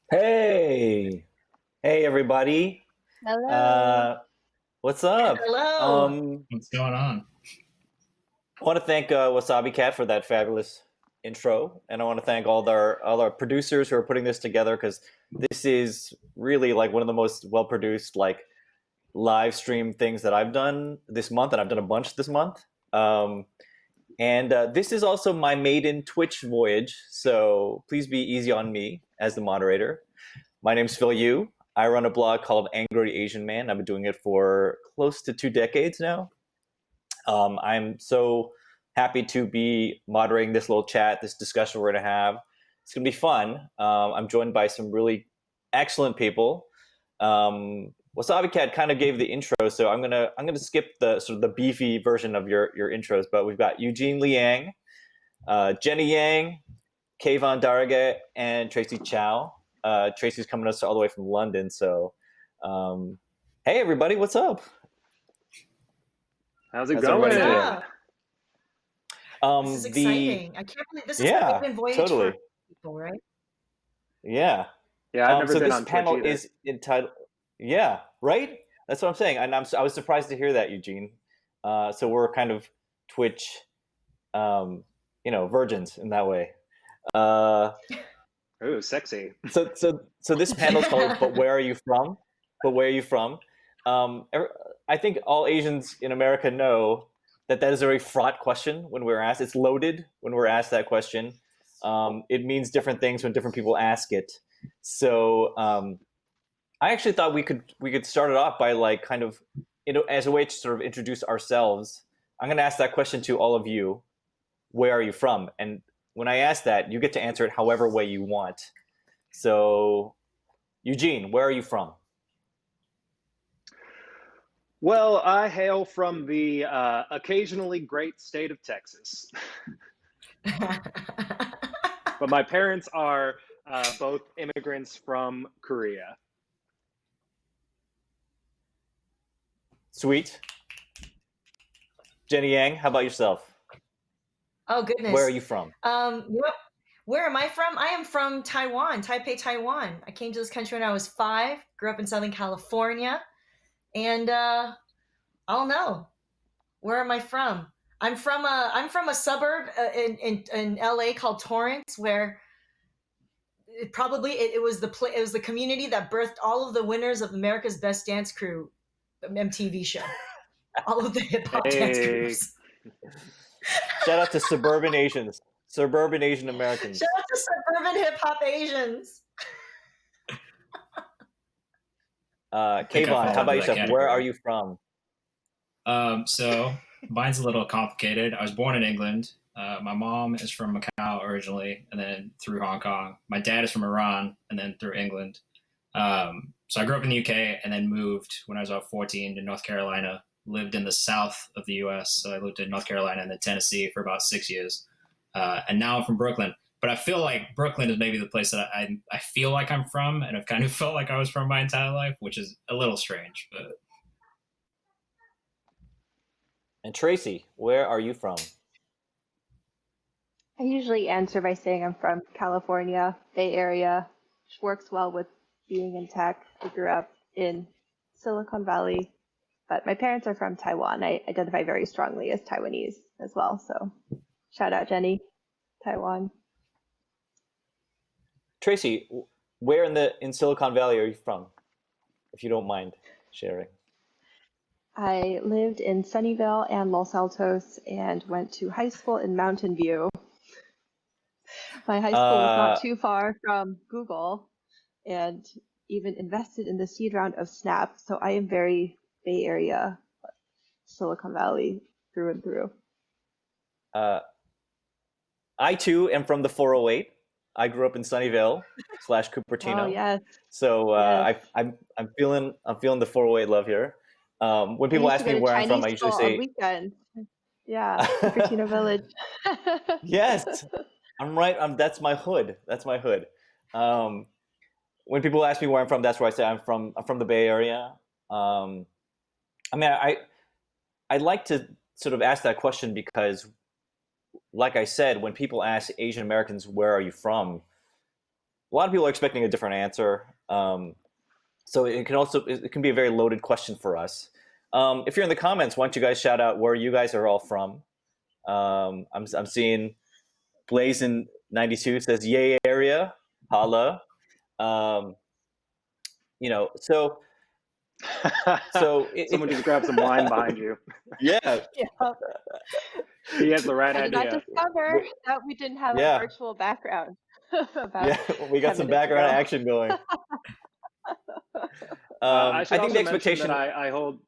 Hey, hey everybody. Hello. What's up? Hello. What's going on? I want to thank Wasabi Cat for that fabulous intro, and I want to thank all our producers who are putting this together, because this is really like one of the most well produced like live stream things that I've done this month, and I've done a bunch this month. And this is also my maiden Twitch voyage, so please be easy on me as the moderator. My name's Phil Yu. I run a blog called Angry Asian Man. I've been doing it for close to 2 decades now. I'm so happy to be moderating this little chat, this discussion we're going to have. It's going to be fun. I'm joined by some really excellent people. Wasabi Cat kind of gave the intro, so I'm gonna skip the sort of the beefy version of your intros. But we've got Eugene Lee Yang, Jenny Yang, Kayvan Daragheh, and Tracy Chou. Tracy's coming to us all the way from London. So, hey everybody, what's up? How's it How's going? everybody doing? This is exciting. I can't believe this is yeah, like a voyage totally. for people, right? Yeah. Yeah, I've never so been this on panel Twitch either. is entitled. Yeah, right. That's what I'm saying, and I was surprised to hear that, Eugene. So we're kind of Twitch, virgins in that way. Ooh, sexy. So this panel's called "But Where Are You From?" But where are you from? I think all Asians in America know that is a very fraught question when we're asked. It's loaded when we're asked that question. It means different things when different people ask it. So I actually thought we could start it off by like kind of, as a way to sort of introduce ourselves. I'm going to ask that question to all of you. Where are you from? And when I ask that, you get to answer it however way you want. So, Eugene, where are you from? Well, I hail from the occasionally great state of Texas. But my parents are both immigrants from Korea. Sweet. Jenny Yang, how about yourself? Oh, goodness. Where are you from? Where am I from? I am from Taiwan, Taipei, Taiwan. I came to this country when I was 5, grew up in Southern California, and I don't know. Where am I from? I'm from a suburb in LA called Torrance, where it was the community that birthed all of the winners of America's Best Dance Crew MTV show. All of the hip hop dance groups. Shout out to suburban Asians, suburban Asian Americans. Shout out to suburban hip hop Asians. Kayvan, how about yourself? Where are you from? So mine's a little complicated. I was born in England. My mom is from Macau originally, and then through Hong Kong. My dad is from Iran, and then through England. So I grew up in the UK, and then moved when I was about 14 to North Carolina. Lived in the south of the U.S., so I lived in North Carolina and then Tennessee for about 6 years. And now I'm from Brooklyn. But I feel like Brooklyn is maybe the place that I feel like I'm from, and I've kind of felt like I was from my entire life, which is a little strange. But And Tracy, where are you from? I usually answer by saying I'm from California, Bay Area, which works well with being in tech. I grew up in Silicon Valley, but my parents are from Taiwan. I identify very strongly as Taiwanese as well. So shout out, Jenny, Taiwan. Tracy, where in Silicon Valley are you from, if you don't mind sharing? I lived in Sunnyvale and Los Altos and went to high school in Mountain View. My high school was not too far from Google and even invested in the seed round of Snap. So I am very Bay Area, Silicon Valley through and through. I too am from the 408. I grew up in Sunnyvale / Cupertino. Oh yes. So yes. I'm feeling the 408 love here. When people ask me where I'm from, I usually say weekend. Yeah, Cupertino Village. Yes, I'm right. That's my hood. That's my hood. When people ask me where I'm from, that's where I say I'm from the Bay Area. I mean, I like to sort of ask that question because like I said, when people ask Asian Americans, where are you from? A lot of people are expecting a different answer. So it can be a very loaded question for us. If you're in the comments, why don't you guys shout out where you guys are all from? I'm seeing Blazin 92 says yay area, holla. You know, so Someone just grabbed some wine behind you. yeah, Yeah. He has the right I did not idea. discover that we didn't have Yeah. a virtual background. About yeah, we got 10 some minutes background ago. action going. I should I think also the mention expectation. that I hold.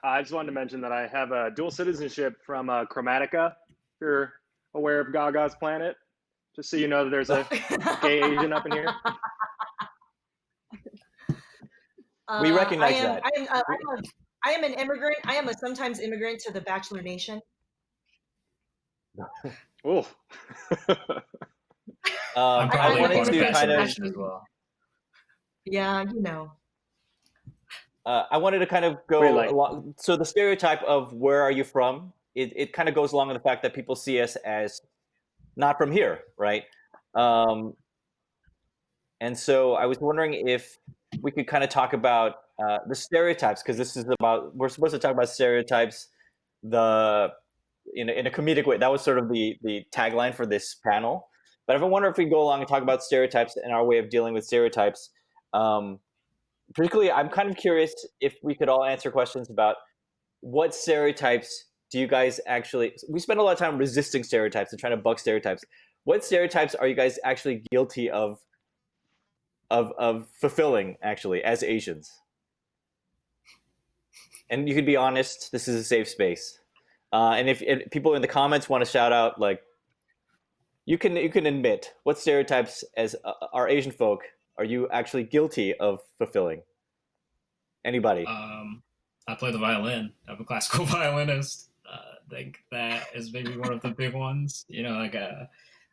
I just wanted to mention that I have a dual citizenship from Chromatica. If you're aware of Gaga's Planet, just so you know that there's a gay Asian up in here. We recognize that. I am an immigrant. I am a sometimes immigrant to the Bachelor Nation. Oh. I'm I probably wanted part of to kind of. as well. Yeah, you know. I wanted to kind of go Wait, like- along. So the stereotype of where are you from? It kind of goes along with the fact that people see us as not from here, right? And so I was wondering if we could kind of talk about the stereotypes, because this is about, we're supposed to talk about stereotypes in a comedic way. That was sort of the tagline for this panel. But I wonder if we go along and talk about stereotypes and our way of dealing with stereotypes. Particularly, I'm kind of curious if we could all answer questions about what stereotypes do you guys actually, we spend a lot of time resisting stereotypes and trying to buck stereotypes. What stereotypes are you guys actually guilty of fulfilling, actually, as Asians? And you can be honest, this is a safe space. And if people in the comments want to shout out, like, you can admit what stereotypes as our Asian folk are you actually guilty of fulfilling? Anybody? I play the violin. I'm a classical violinist. I think that is maybe one of the big ones. You know, like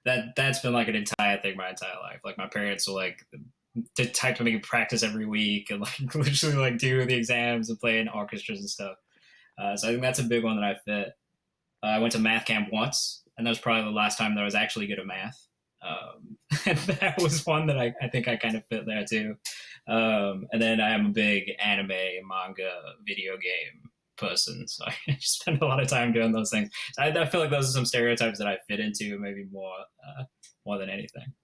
that's been like an entire thing my entire life. Like my parents will like the type to make me practice every week and like literally like do the exams and play in orchestras and stuff. So I think that's a big one that I fit. I went to math camp once, and that was probably the last time that I was actually good at math. And that was one that I think I kind of fit there too. And then I am a big anime, manga, video game person, so I just spend a lot of time doing those things. So I feel like those are some stereotypes that I fit into, maybe more than anything.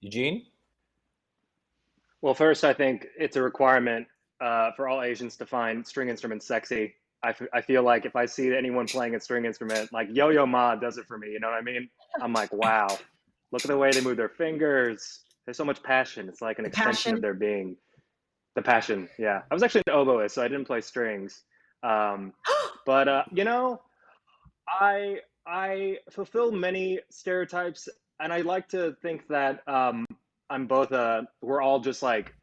Eugene? Well, first, I think it's a requirement for all Asians to find string instruments sexy. I feel like if I see anyone playing a string instrument, like Yo-Yo Ma does it for me, you know what I mean? I'm like, wow, look at the way they move their fingers. There's so much passion. It's like an extension of their being. The passion, yeah. I was actually an oboist, so I didn't play strings. But you know, I fulfill many stereotypes, and I like to think that I'm both. We're all just like,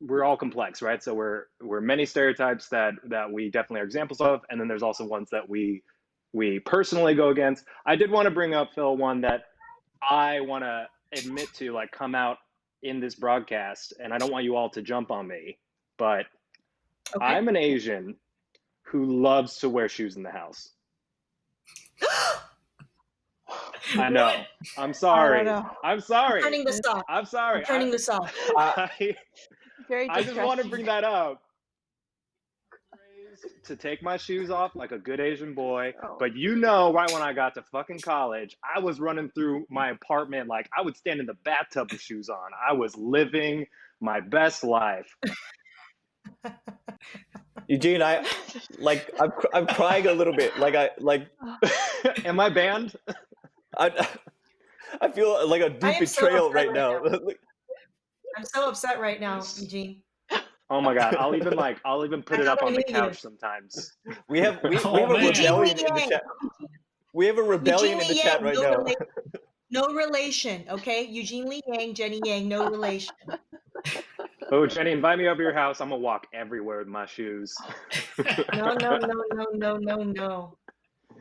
we're all complex, right? So we're many stereotypes that we definitely are examples of, and then there's also ones that we personally go against. I did want to bring up, Phil, one that I want to admit to, like, come out in this broadcast, and I don't want you all to jump on me, but Okay. I'm an Asian who loves to wear shoes in the house. I know. What? I'm sorry. I don't know. I'm sorry. I'm turning this off. I'm sorry. I'm turning this off. Very I just want to distracting. bring that up. To take my shoes off like a good Asian boy, Oh. but you know, right when I got to fucking college, I was running through my apartment like I would stand in the bathtub with shoes on. I was living my best life. Eugene, I'm crying a little bit. Am I banned? I feel like a deep I am so betrayal upset right now. I'm so upset right now, Eugene. Oh my god! I'll even put it up on the couch sometimes. We have a Oh, man. rebellion in the chat. We have a rebellion in the Eugene chat Lee right Yang, now. No relation, okay? Eugene Lee Yang, Jenny Yang, no relation. Oh, Jenny, invite me over to your house. I'm gonna walk everywhere with my shoes. No.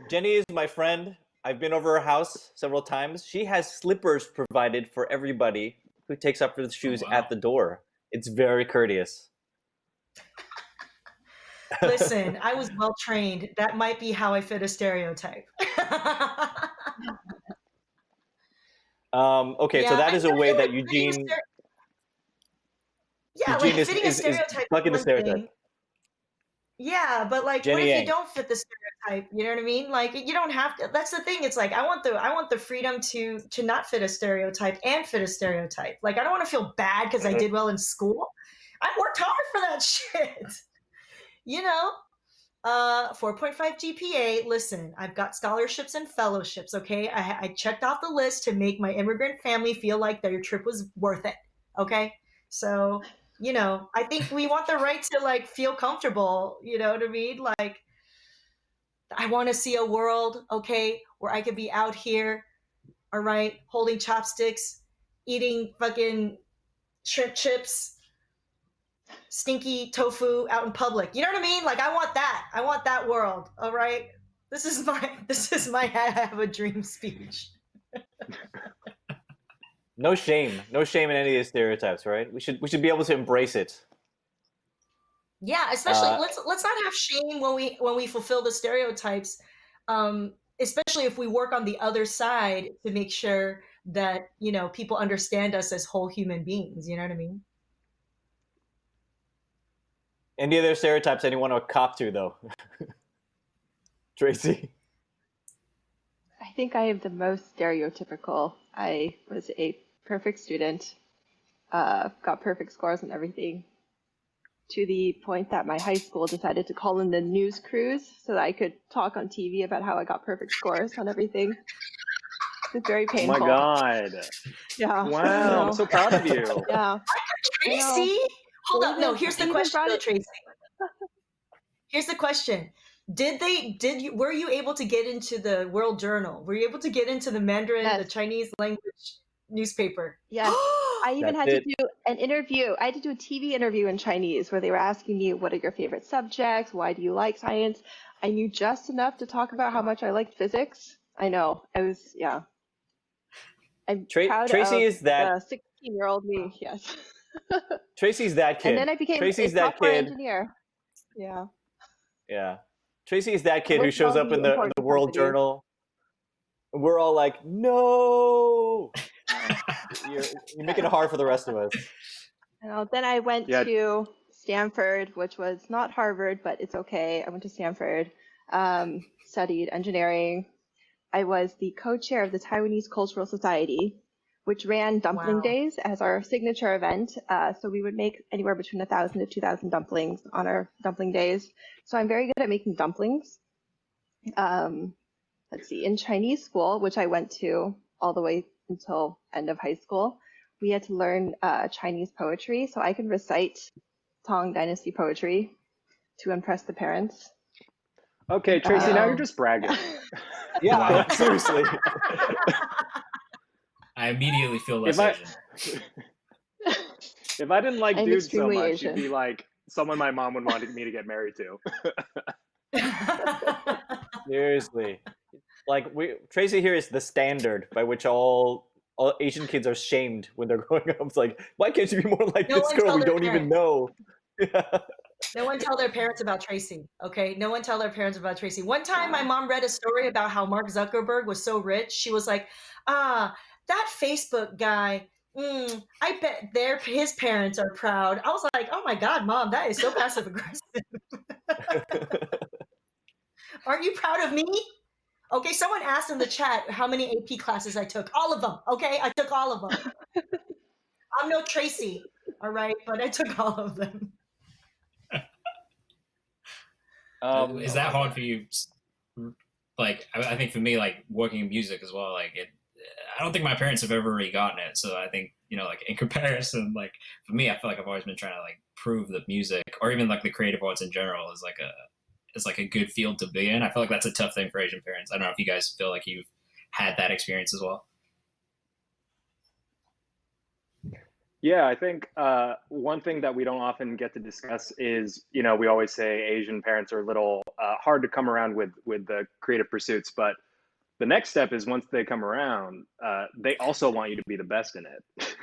Jenny is my friend. I've been over her house several times. She has slippers provided for everybody who takes off their shoes wow. at the door. It's very courteous. Listen, I was well trained. That might be how I fit a stereotype. Okay, so Yeah, that I is a feel way like that fitting a yeah, like Eugene fitting a is stereotype is bucking the one stereotype. thing. Yeah, but like, what Jenny if you Yang. don't fit the stereotype? You know what I mean? Like, you don't have to. That's the thing. It's like I want the freedom to not fit a stereotype and fit a stereotype. Like, I don't want to feel bad because I did well in school. I worked hard for that shit. You know, 4.5 GPA. Listen, I've got scholarships and fellowships. Okay, I checked off the list to make my immigrant family feel like their trip was worth it. Okay, so you know, I think we want the right to like feel comfortable. You know what I mean? Like, I want to see a world, okay, where I could be out here, all right, holding chopsticks, eating fucking shrimp chips, stinky tofu out in public. You know what I mean? Like, I want that. I want that world. All right. This is my I have a dream speech. No shame. No shame in any of these stereotypes, right? We should be able to embrace it. Yeah, especially let's not have shame when we fulfill the stereotypes. Especially if we work on the other side to make sure that, you know, people understand us as whole human beings. You know what I mean? Any other stereotypes anyone want to cop to, though? Tracy? I think I am the most stereotypical. I was a perfect student, got perfect scores on everything, to the point that my high school decided to call in the news crews so that I could talk on TV about how I got perfect scores on everything. It's very Oh painful. my God. Yeah. Wow, I'm so proud of you. Yeah. I know. Tracy, hold They up. No, even- here's they the even question, brought though, it- Tracy. Here's the question. Were you able to get into the World Journal? Were you able to get into the Mandarin, Yes. the Chinese language newspaper? Yes. I even That's had to it. do an interview. I had to do a TV interview in Chinese where they were asking me, what are your favorite subjects? Why do you like science? I knew just enough to talk about how much I liked physics. I know. Yeah. I'm proud Tracy of is that the 16-year-old me. Yes. Tracy's that kid. And then I became Tracy's a that software kid. engineer. Yeah. Yeah. Tracy is that I kid who worked at shows all up the in the important World companies. Journal. And we're all like, no. You're making it hard for the rest of us. Then I went Yeah. to Stanford, which was not Harvard, but it's okay. I went to Stanford, studied engineering. I was the co-chair of the Taiwanese Cultural Society, which ran dumpling Wow. days as our signature event. So we would make anywhere between 1,000 to 2,000 dumplings on our dumpling days. So I'm very good at making dumplings. Let's see, in Chinese school, which I went to all the way until end of high school, we had to learn Chinese poetry. So I could recite Tang Dynasty poetry to impress the parents. Okay, Tracy, now Yo. you're just bragging. Yeah, Wow. seriously. I immediately feel less If I Asian. if I didn't like I'm dudes so extremely much, Asian. you'd be like someone my mom would want me to get married to. Seriously. Like Tracy here is the standard by which all Asian kids are shamed when they're growing up. It's like, why can't you be more like No this one girl tell we their don't even parents. know? No one tell their parents about Tracy, okay? No one tell their parents about Tracy. One time my mom read a story about how Mark Zuckerberg was so rich. She was like, that Facebook guy, I bet his parents are proud. I was like, oh my God, Mom, that is so passive aggressive. Aren't you proud of me? Okay, someone asked in the chat how many AP classes I took. All of them, okay? I took all of them. I'm no Tracy, all right? But I took all of them. Is that hard for you? Like, I think for me, like working in music as well, like I don't think my parents have ever really gotten it. So I think, you know, like in comparison, like for me, I feel like I've always been trying to like prove that music or even like the creative arts in general is like a good field to be in. I feel like that's a tough thing for Asian parents. I don't know if you guys feel like you've had that experience as well. Yeah, I think one thing that we don't often get to discuss is, you know, we always say Asian parents are a little hard to come around with the creative pursuits, but the next step is once they come around, they also want you to be the best in it.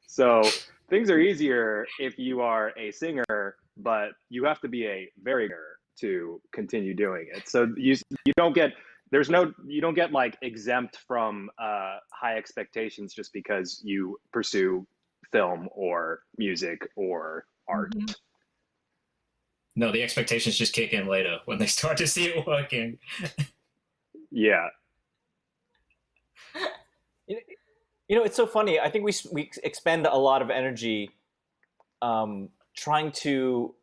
So things are easier if you are a singer but you have to be a very good to continue doing it. So you don't get you don't get like exempt from high expectations just because you pursue film or music or art. Mhm. No, the expectations just kick in later when they start to see it working. Yeah. You know, it's so funny. I think we expend a lot of energy trying to,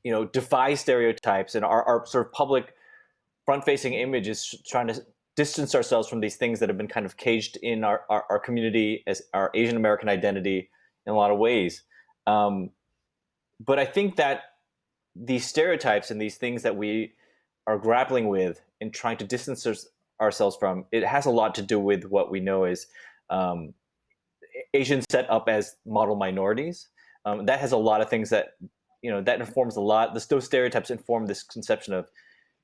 you know, defy stereotypes, and our sort of public front-facing image is trying to distance ourselves from these things that have been kind of caged in our community as our Asian American identity in a lot of ways. But I think that these stereotypes and these things that we are grappling with and trying to distance ourselves from, it has a lot to do with what we know as Asians set up as model minorities. That has a lot of things that, you know, that informs a lot. Those stereotypes inform this conception of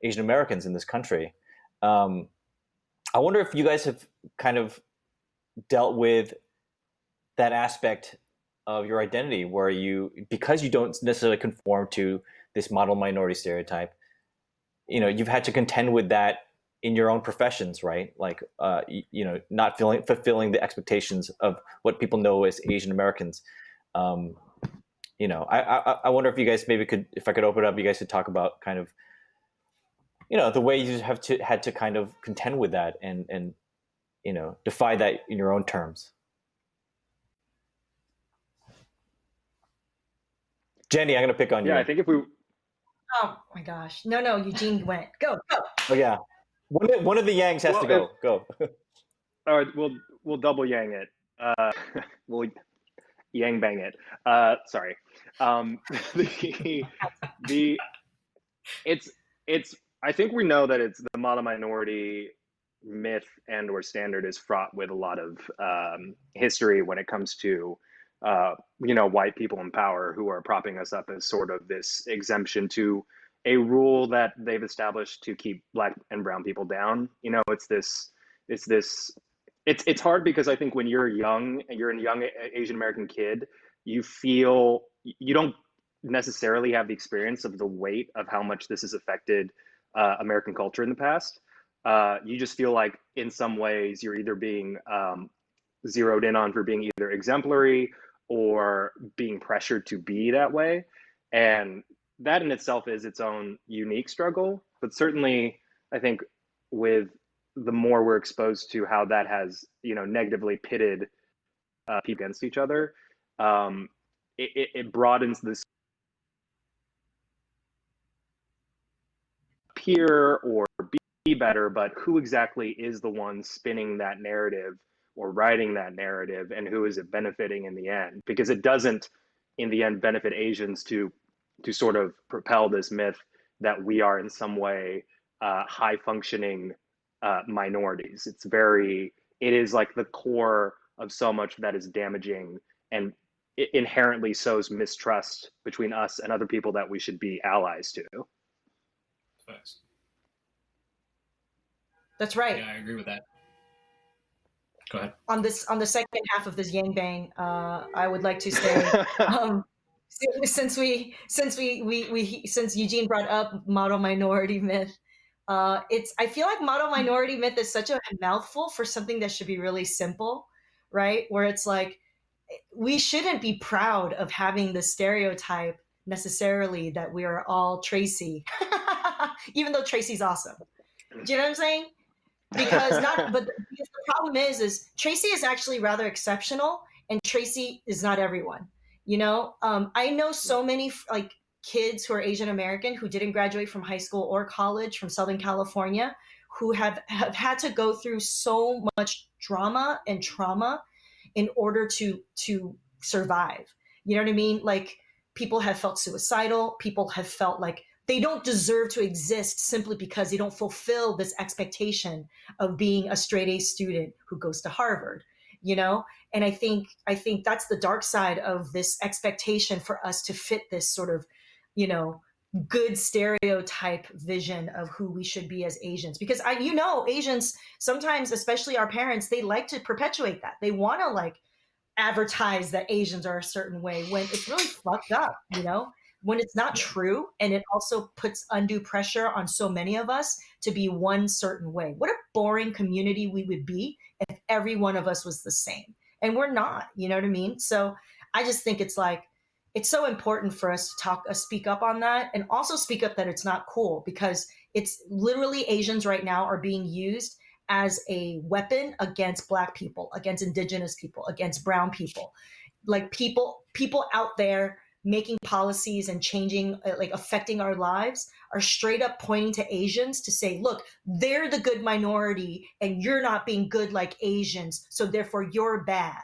Asian Americans in this country. I wonder if you guys have kind of dealt with that aspect of your identity where you, because you don't necessarily conform to this model minority stereotype, you know, you've had to contend with that in your own professions, right? Like, you know, not fulfilling the expectations of what people know as Asian Americans. You know, I wonder if you guys maybe could, if I could open it up, you guys could talk about kind of, you know, the way you had to kind of contend with that and you know, defy that in your own terms. Jenny, I'm going to pick on you. Yeah, I think if we Oh my gosh. No, Eugene went. Go. Oh yeah, one of the Yangs has to go. Go. all right, we'll double yang it. We'll yang bang it. Sorry. The it's I think we know that it's the model minority myth and or standard is fraught with a lot of history when it comes to you know, white people in power who are propping us up as sort of this exemption to a rule that they've established to keep black and brown people down. You know, it's hard because I think when you're young and you're a young Asian American kid, you feel you don't necessarily have the experience of the weight of how much this has affected American culture in the past. You just feel like in some ways you're either being zeroed in on for being either exemplary or being pressured to be that way. And that in itself is its own unique struggle. But certainly, I think with the more we're exposed to how that has, you know, negatively pitted people against each other, it broadens this peer or be better, but who exactly is the one spinning that narrative or writing that narrative, and who is it benefiting in the end? Because it doesn't in the end benefit Asians to sort of propel this myth that we are in some way high functioning minorities. It is like the core of so much that is damaging, and it inherently sows mistrust between us and other people that we should be allies to. Thanks. That's right. Yeah, I agree with that. Go ahead. On the second half of this Yang Bang, I would like to say, since Eugene brought up model minority myth, I feel like model minority myth is such a mouthful for something that should be really simple, right? Where it's like, we shouldn't be proud of having the stereotype necessarily that we are all Tracy, even though Tracy's awesome. Do you know what I'm saying? Because because the problem is Tracy is actually rather exceptional, and Tracy is not everyone. You know, I know so many like kids who are Asian American who didn't graduate from high school or college from Southern California, who have had to go through so much drama and trauma in order to survive. You know what I mean? Like, people have felt suicidal. People have felt like they don't deserve to exist simply because they don't fulfill this expectation of being a straight A student who goes to Harvard, you know? And I think that's the dark side of this expectation for us to fit this sort of, you know, good stereotype vision of who we should be as Asians. Because Asians sometimes, especially our parents, they like to perpetuate that. They want to like advertise that Asians are a certain way when it's really fucked up, you know? when it's not Yeah. true, and it also puts undue pressure on so many of us to be one certain way. What a boring community we would be if every one of us was the same. And we're not, you know what I mean? So I just think it's like, it's so important for us to speak up on that, and also speak up that it's not cool, because it's literally Asians right now are being used as a weapon against Black people, against Indigenous people, against brown people. Like people out there making policies and changing, like affecting our lives, are straight up pointing to Asians to say, look, they're the good minority and you're not being good like Asians, so therefore you're bad,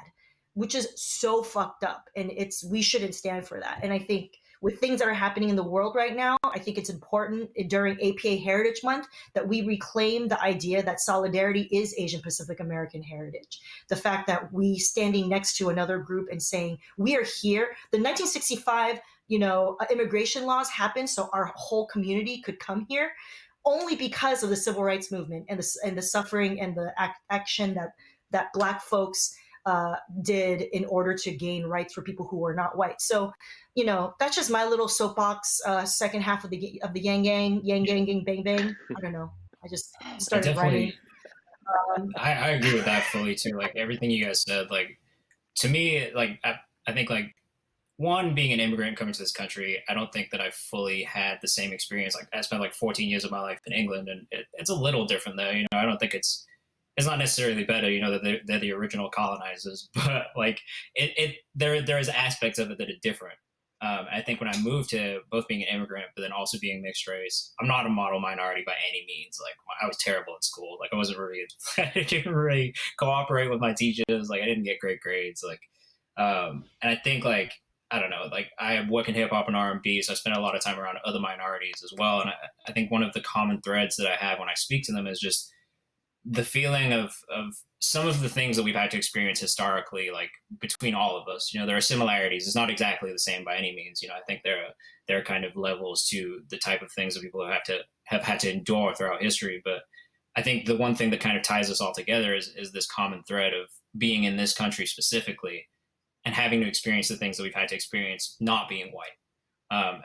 which is so fucked up. And we shouldn't stand for that. And I think with things that are happening in the world right now, I think it's important during APA Heritage Month that we reclaim the idea that solidarity is Asian Pacific American heritage. The fact that we standing next to another group and saying, we are here. The 1965, immigration laws happened so our whole community could come here, only because of the civil rights movement and the suffering and the action that Black folks did in order to gain rights for people who were not white. So, that's just my little soapbox. Second half of the Yang Gang Bang Bang. I don't know. I just started writing. I agree with that fully too. Like everything you guys said, like to me, like I think like one, being an immigrant coming to this country, I don't think that I fully had the same experience. Like I spent like 14 years of my life in England, and it's a little different there. I don't think it's not necessarily better, that they're the original colonizers, but like there is aspects of it that are different. I think when I moved to both being an immigrant, but then also being mixed race, I'm not a model minority by any means. Like I was terrible at school. Like I didn't really cooperate with my teachers. Like I didn't get great grades. Like, and I think like, I don't know, like I work in hip hop and R&B, so I spend a lot of time around other minorities as well. And I think one of the common threads that I have when I speak to them is just the feeling of some of the things that we've had to experience historically, like between all of us. There are similarities. It's not exactly the same by any means. I think there are kind of levels to the type of things that people have had to endure throughout history. But I think the one thing that kind of ties us all together is this common thread of being in this country specifically and having to experience the things that we've had to experience not being white.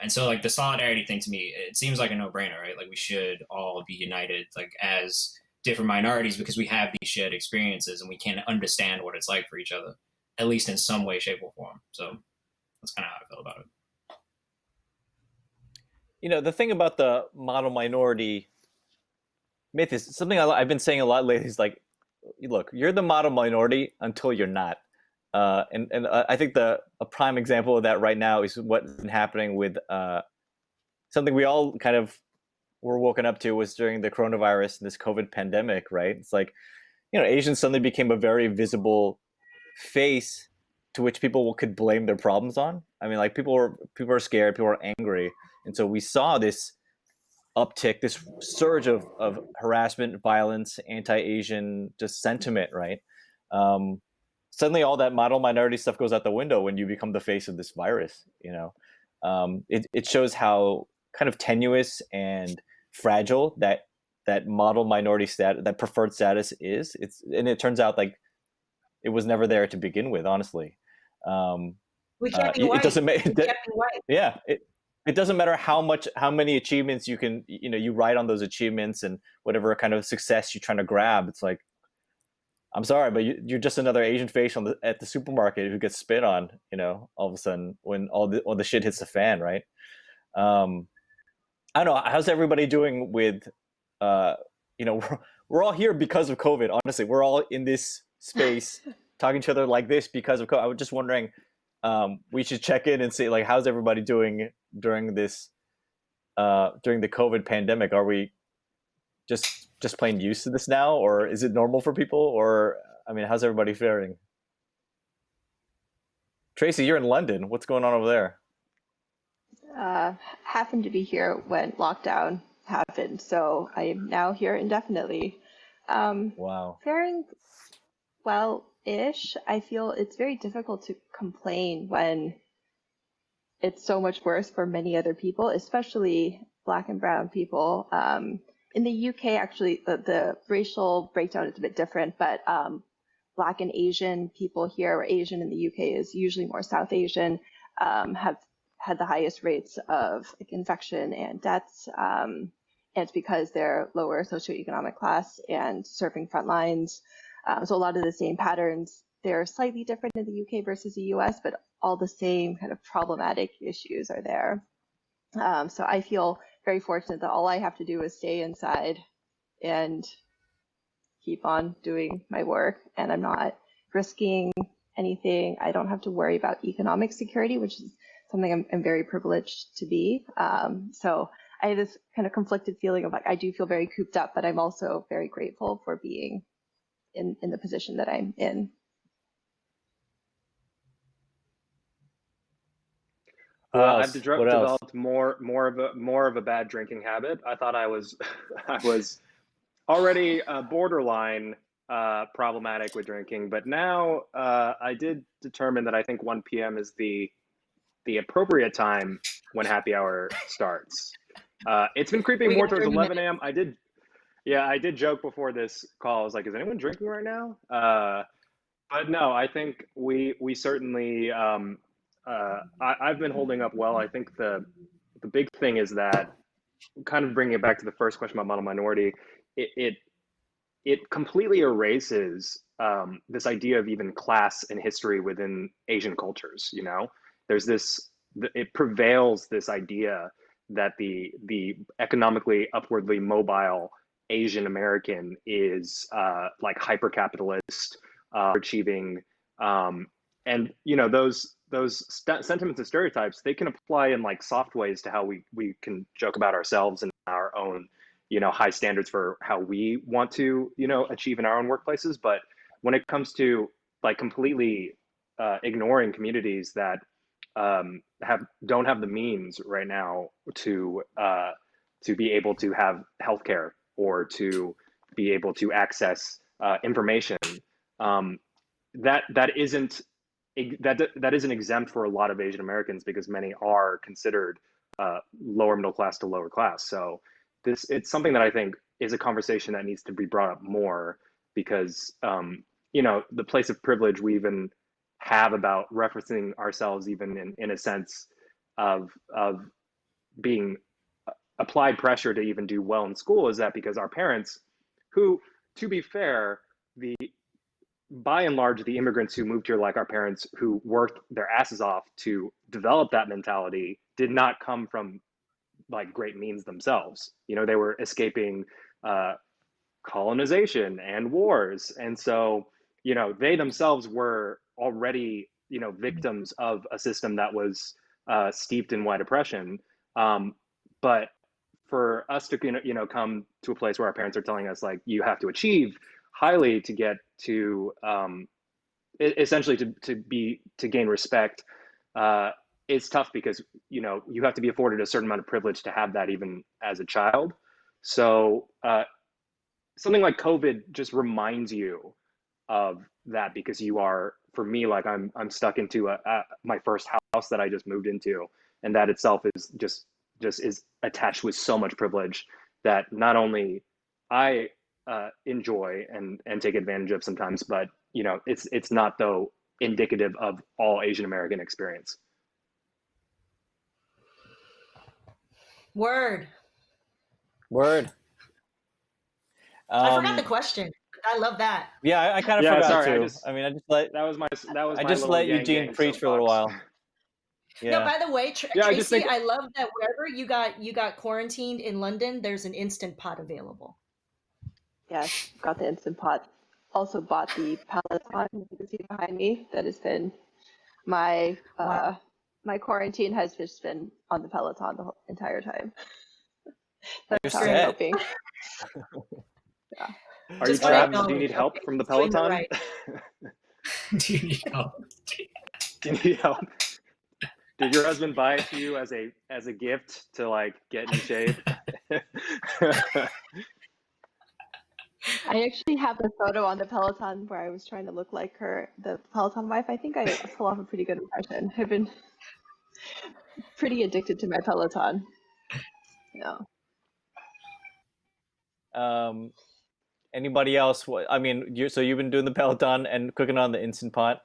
And so like the solidarity thing, to me, it seems like a no-brainer, right? Like we should all be united, like as different minorities, because we have these shared experiences and we can understand what it's like for each other, at least in some way, shape, or form. So that's kind of how I feel about it. The thing about the model minority myth is something I've been saying a lot lately. Is like, look, you're the model minority until you're not. And I think a prime example of that right now is what's been happening with something we all kind of were woken up to was during the coronavirus and this COVID pandemic, right? It's like, Asians suddenly became a very visible face to which people could blame their problems on. I mean, like people are scared, people are angry. And so we saw this uptick, this surge of harassment, violence, anti-Asian just sentiment, right? Suddenly all that model minority stuff goes out the window when you become the face of this virus, it shows how kind of tenuous and fragile that model minority status, that preferred status is. And it turns out like it was never there to begin with, honestly. We can't be white. It doesn't make we can't be white. Yeah, it doesn't matter how many achievements you can, you write on those achievements and whatever kind of success you're trying to grab. It's like, I'm sorry, but you're just another Asian face at the supermarket who gets spit on, all of a sudden when all the shit hits the fan, right? I don't know. How's everybody doing with, we're all here because of COVID. Honestly, we're all in this space talking to each other like this because of COVID. I was just wondering, we should check in and see like, how's everybody doing during this, during the COVID pandemic? Are we just plain used to this now, or is it normal for people? Or, I mean, how's everybody faring? Tracy, you're in London. What's going on over there? Happened to be here when lockdown happened, so I am now here indefinitely. Wow. Faring well-ish. I feel it's very difficult to complain when it's so much worse for many other people, especially Black and brown people. In the UK, actually, the racial breakdown is a bit different, but Black and Asian people here, or Asian in the UK is usually more South Asian, have had the highest rates of like, infection and deaths. And it's because they're lower socioeconomic class and serving front lines. So a lot of the same patterns. They're slightly different in the UK versus the US, but all the same kind of problematic issues are there. So I feel very fortunate that all I have to do is stay inside and keep on doing my work, and I'm not risking anything. I don't have to worry about economic security, which is something I'm very privileged to be. So I have this kind of conflicted feeling of like, I do feel very cooped up, but I'm also very grateful for being in the position that I'm in. I've developed more of a bad drinking habit. I thought I was I was already borderline problematic with drinking, but now I did determine that I think 1 p.m. is the appropriate time when happy hour starts. It's been creeping more towards 11 a.m. I did joke before this call. I was like, is anyone drinking right now? But no, I think we certainly. I've been holding up well. I think the big thing is that, kind of bringing it back to the first question about model minority, it completely erases this idea of even class and history within Asian cultures. You know, there's it prevails this idea that the economically upwardly mobile Asian American is like hyper capitalist, achieving, and you know those sentiments and stereotypes, they can apply in like soft ways to how we can joke about ourselves and our own, you know, high standards for how we want to, you know, achieve in our own workplaces. But when it comes to like completely ignoring communities that don't have the means right now to be able to have healthcare or to be able to access information, that isn't exempt for a lot of Asian Americans, because many are considered lower middle class to lower class. So it's something that I think is a conversation that needs to be brought up more, because you know, the place of privilege we even have about referencing ourselves, even in a sense of being applied pressure to even do well in school, is that because our parents, who, to be fair, by and large, the immigrants who moved here, like our parents, who worked their asses off to develop that mentality, did not come from like great means themselves. You know, they were escaping colonization and wars, and so, you know, they themselves were already, you know, victims of a system that was steeped in white oppression. But for us to, you know, come to a place where our parents are telling us like, you have to achieve highly to get to essentially to gain respect, it's tough, because, you know, you have to be afforded a certain amount of privilege to have that even as a child. So something like COVID just reminds you of that, because you are, for me, like I'm stuck into my first house that I just moved into, and that itself is just is attached with so much privilege that not only I enjoy and take advantage of sometimes, but, you know, it's not, though, indicative of all Asian American experience. Word. I forgot the question. I love that. Yeah, I kind of forgot sorry, too. I mean, I just let Eugene preach for a little while. Yeah. No, by the way, yeah, Tracy, I love that wherever you got quarantined in London, there's an Instant Pot available. Yes, got the Instant Pot. Also bought the Peloton, you can see behind me. That has been my Wow. my quarantine has just been on the Peloton the whole entire time. That's how I'm coping. Yeah. Are you trapped? Do you need help from the Peloton? Right. Do you need help? Do you need help? Did your husband buy it to you as a gift to like get in shape? I actually have a photo on the Peloton where I was trying to look like the Peloton wife. I think I pull off a pretty good impression. I've been pretty addicted to my Peloton. Yeah. Anybody else? I mean, so you've been doing the Peloton and cooking on the Instant Pot.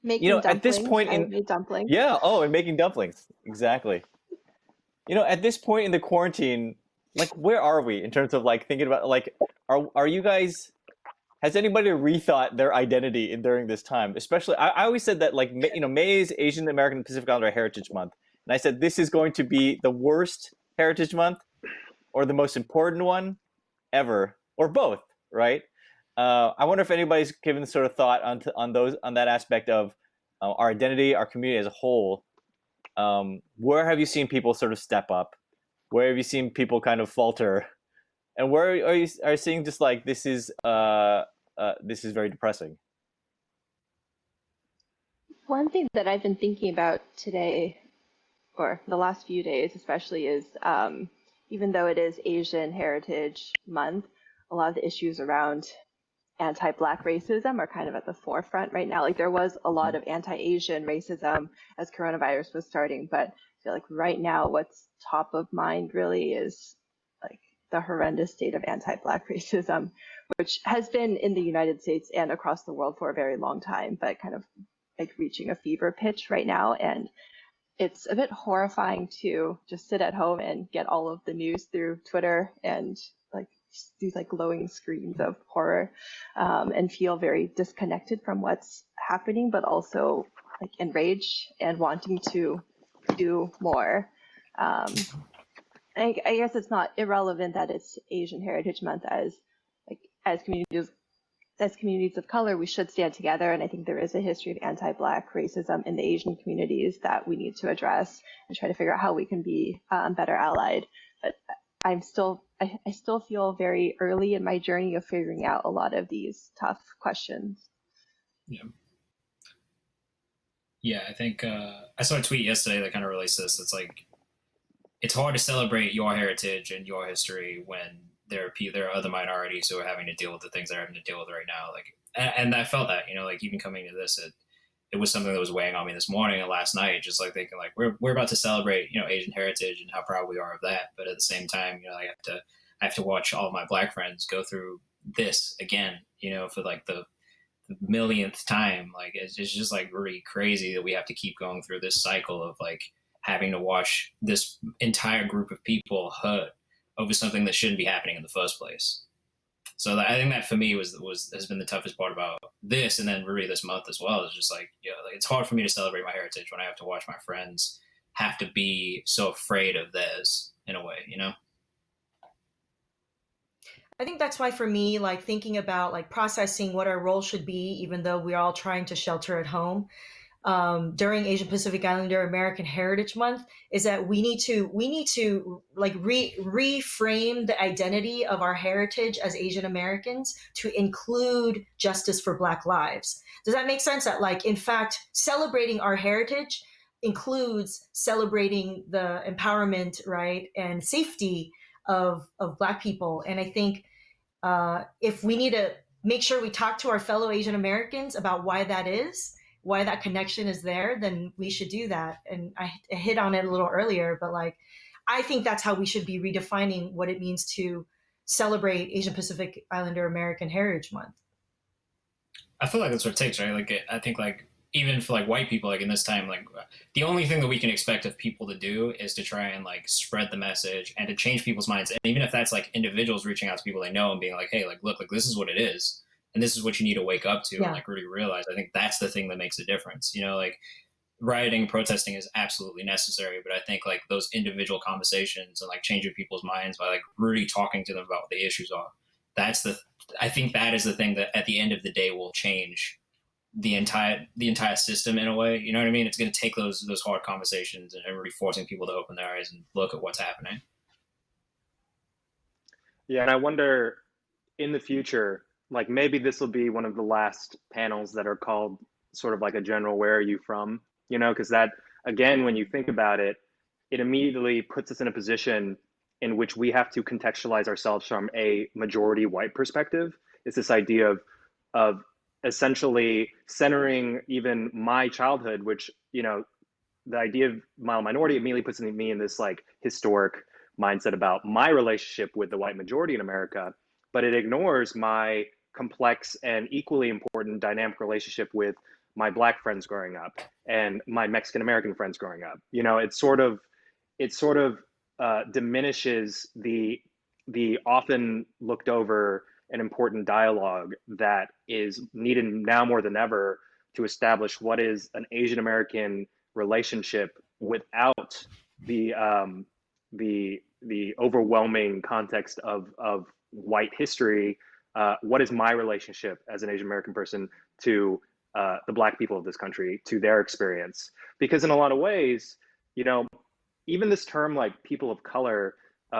Making at this dumplings. point I in made dumplings. yeah, oh, and making dumplings, exactly. At this point in the quarantine, like, where are we in terms of like thinking about like, are you guys? Has anybody rethought their identity during this time? Especially, I always said that like May is Asian American Pacific Islander Heritage Month, and I said this is going to be the worst Heritage Month or the most important one ever, or both, right? I wonder if anybody's given sort of thought on that aspect of our identity, our community as a whole. Where have you seen people sort of step up? Where have you seen people kind of falter? And where are you seeing just like this is very depressing? One thing that I've been thinking about today, or the last few days especially, is even though it is Asian Heritage Month, a lot of the issues around anti-Black racism are kind of at the forefront right now. Like there was a lot of anti-Asian racism as coronavirus was starting, but I feel like right now what's top of mind really is like the horrendous state of anti-Black racism, which has been in the United States and across the world for a very long time, but kind of like reaching a fever pitch right now. And it's a bit horrifying to just sit at home and get all of the news through Twitter and like these like glowing screens of horror, and feel very disconnected from what's happening, but also like enraged and wanting to do more. I guess it's not irrelevant that it's Asian Heritage Month, as communities of color, we should stand together. And I think there is a history of anti-Black racism in the Asian communities that we need to address and try to figure out how we can be better allied. But I still feel very early in my journey of figuring out a lot of these tough questions. Yeah, I think I saw a tweet yesterday that kind of relates to this. It's like, it's hard to celebrate your heritage and your history when there are other minorities who are having to deal with the things they're having to deal with right now. Like, and I felt that, like even coming to this, it was something that was weighing on me this morning and last night, just like thinking like we're about to celebrate, Asian heritage and how proud we are of that. But at the same time, I have to watch all of my Black friends go through this again, for like the millionth time. Like, it's just like really crazy that we have to keep going through this cycle of like having to watch this entire group of people hurt over something that shouldn't be happening in the first place. So I think that for me has been the toughest part about this, and then really this month as well. Is just like, it's hard for me to celebrate my heritage when I have to watch my friends have to be so afraid of theirs in a way, I think that's why for me, like thinking about like processing what our role should be, even though we're all trying to shelter at home, during Asian Pacific Islander American Heritage Month, is that we need to like reframe the identity of our heritage as Asian Americans to include justice for Black lives. Does that make sense? That like, in fact, celebrating our heritage includes celebrating the empowerment, right, and safety of Black people. And I think if we need to make sure we talk to our fellow Asian Americans about why that connection is there, then we should do that. And I hit on it a little earlier, but like, I think that's how we should be redefining what it means to celebrate Asian Pacific Islander American Heritage Month. I feel like that's what it takes, right? Like, I think like even for like white people, like in this time, like the only thing that we can expect of people to do is to try and like spread the message and to change people's minds. And even if that's like individuals reaching out to people they know and being like, hey, like, look, like this is what it is. And this is what you need to wake up to and like really realize. I think that's the thing that makes a difference. Like rioting, protesting is absolutely necessary, but I think like those individual conversations and like changing people's minds by like really talking to them about what the issues are. I think that is the thing that at the end of the day will change the entire system in a way. You know what I mean? It's going to take those hard conversations and really forcing people to open their eyes and look at what's happening. Yeah, and I wonder in the future, like maybe this will be one of the last panels that are called sort of like a general "where are you from?" Because that, again, when you think about it, it immediately puts us in a position in which we have to contextualize ourselves from a majority white perspective. It's this idea of essentially centering even my childhood, which, the idea of minority immediately puts me in this like historic mindset about my relationship with the white majority in America, but it ignores my complex and equally important dynamic relationship with my Black friends growing up and my Mexican American friends growing up. You know, it sort of diminishes the often looked over and important dialogue that is needed now more than ever to establish what is an Asian American relationship without the overwhelming context of white history. What is my relationship as an Asian American person to the Black people of this country, to their experience? Because in a lot of ways, you know, even this term like people of color,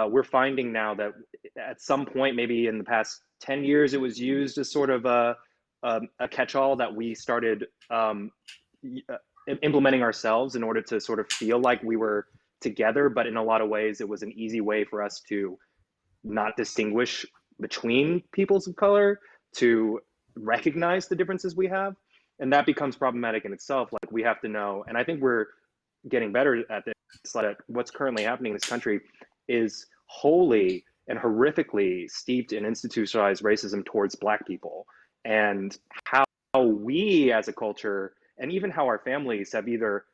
we're finding now that at some point, maybe in the past 10 years, it was used as sort of a catch-all that we started implementing ourselves in order to sort of feel like we were together. But in a lot of ways, it was an easy way for us to not distinguish between peoples of color, to recognize the differences we have. And that becomes problematic in itself. Like, we have to know, and I think we're getting better at this, that what's currently happening in this country is wholly and horrifically steeped in institutionalized racism towards Black people. And how we as a culture, and even how our families have either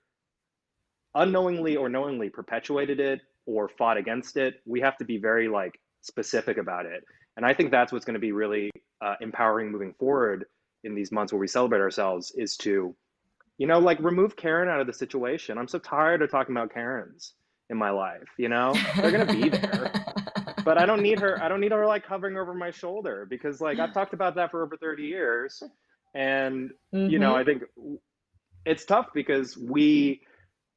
unknowingly or knowingly perpetuated it or fought against it, we have to be very like specific about it. And I think that's what's going to be really empowering moving forward in these months where we celebrate ourselves, is to, you know, like, remove Karen out of the situation. I'm so tired of talking about Karens in my life. You know, they're going to be there, but I don't need her like hovering over my shoulder, because like I've talked about that for over 30 years. And, you know, I think it's tough because we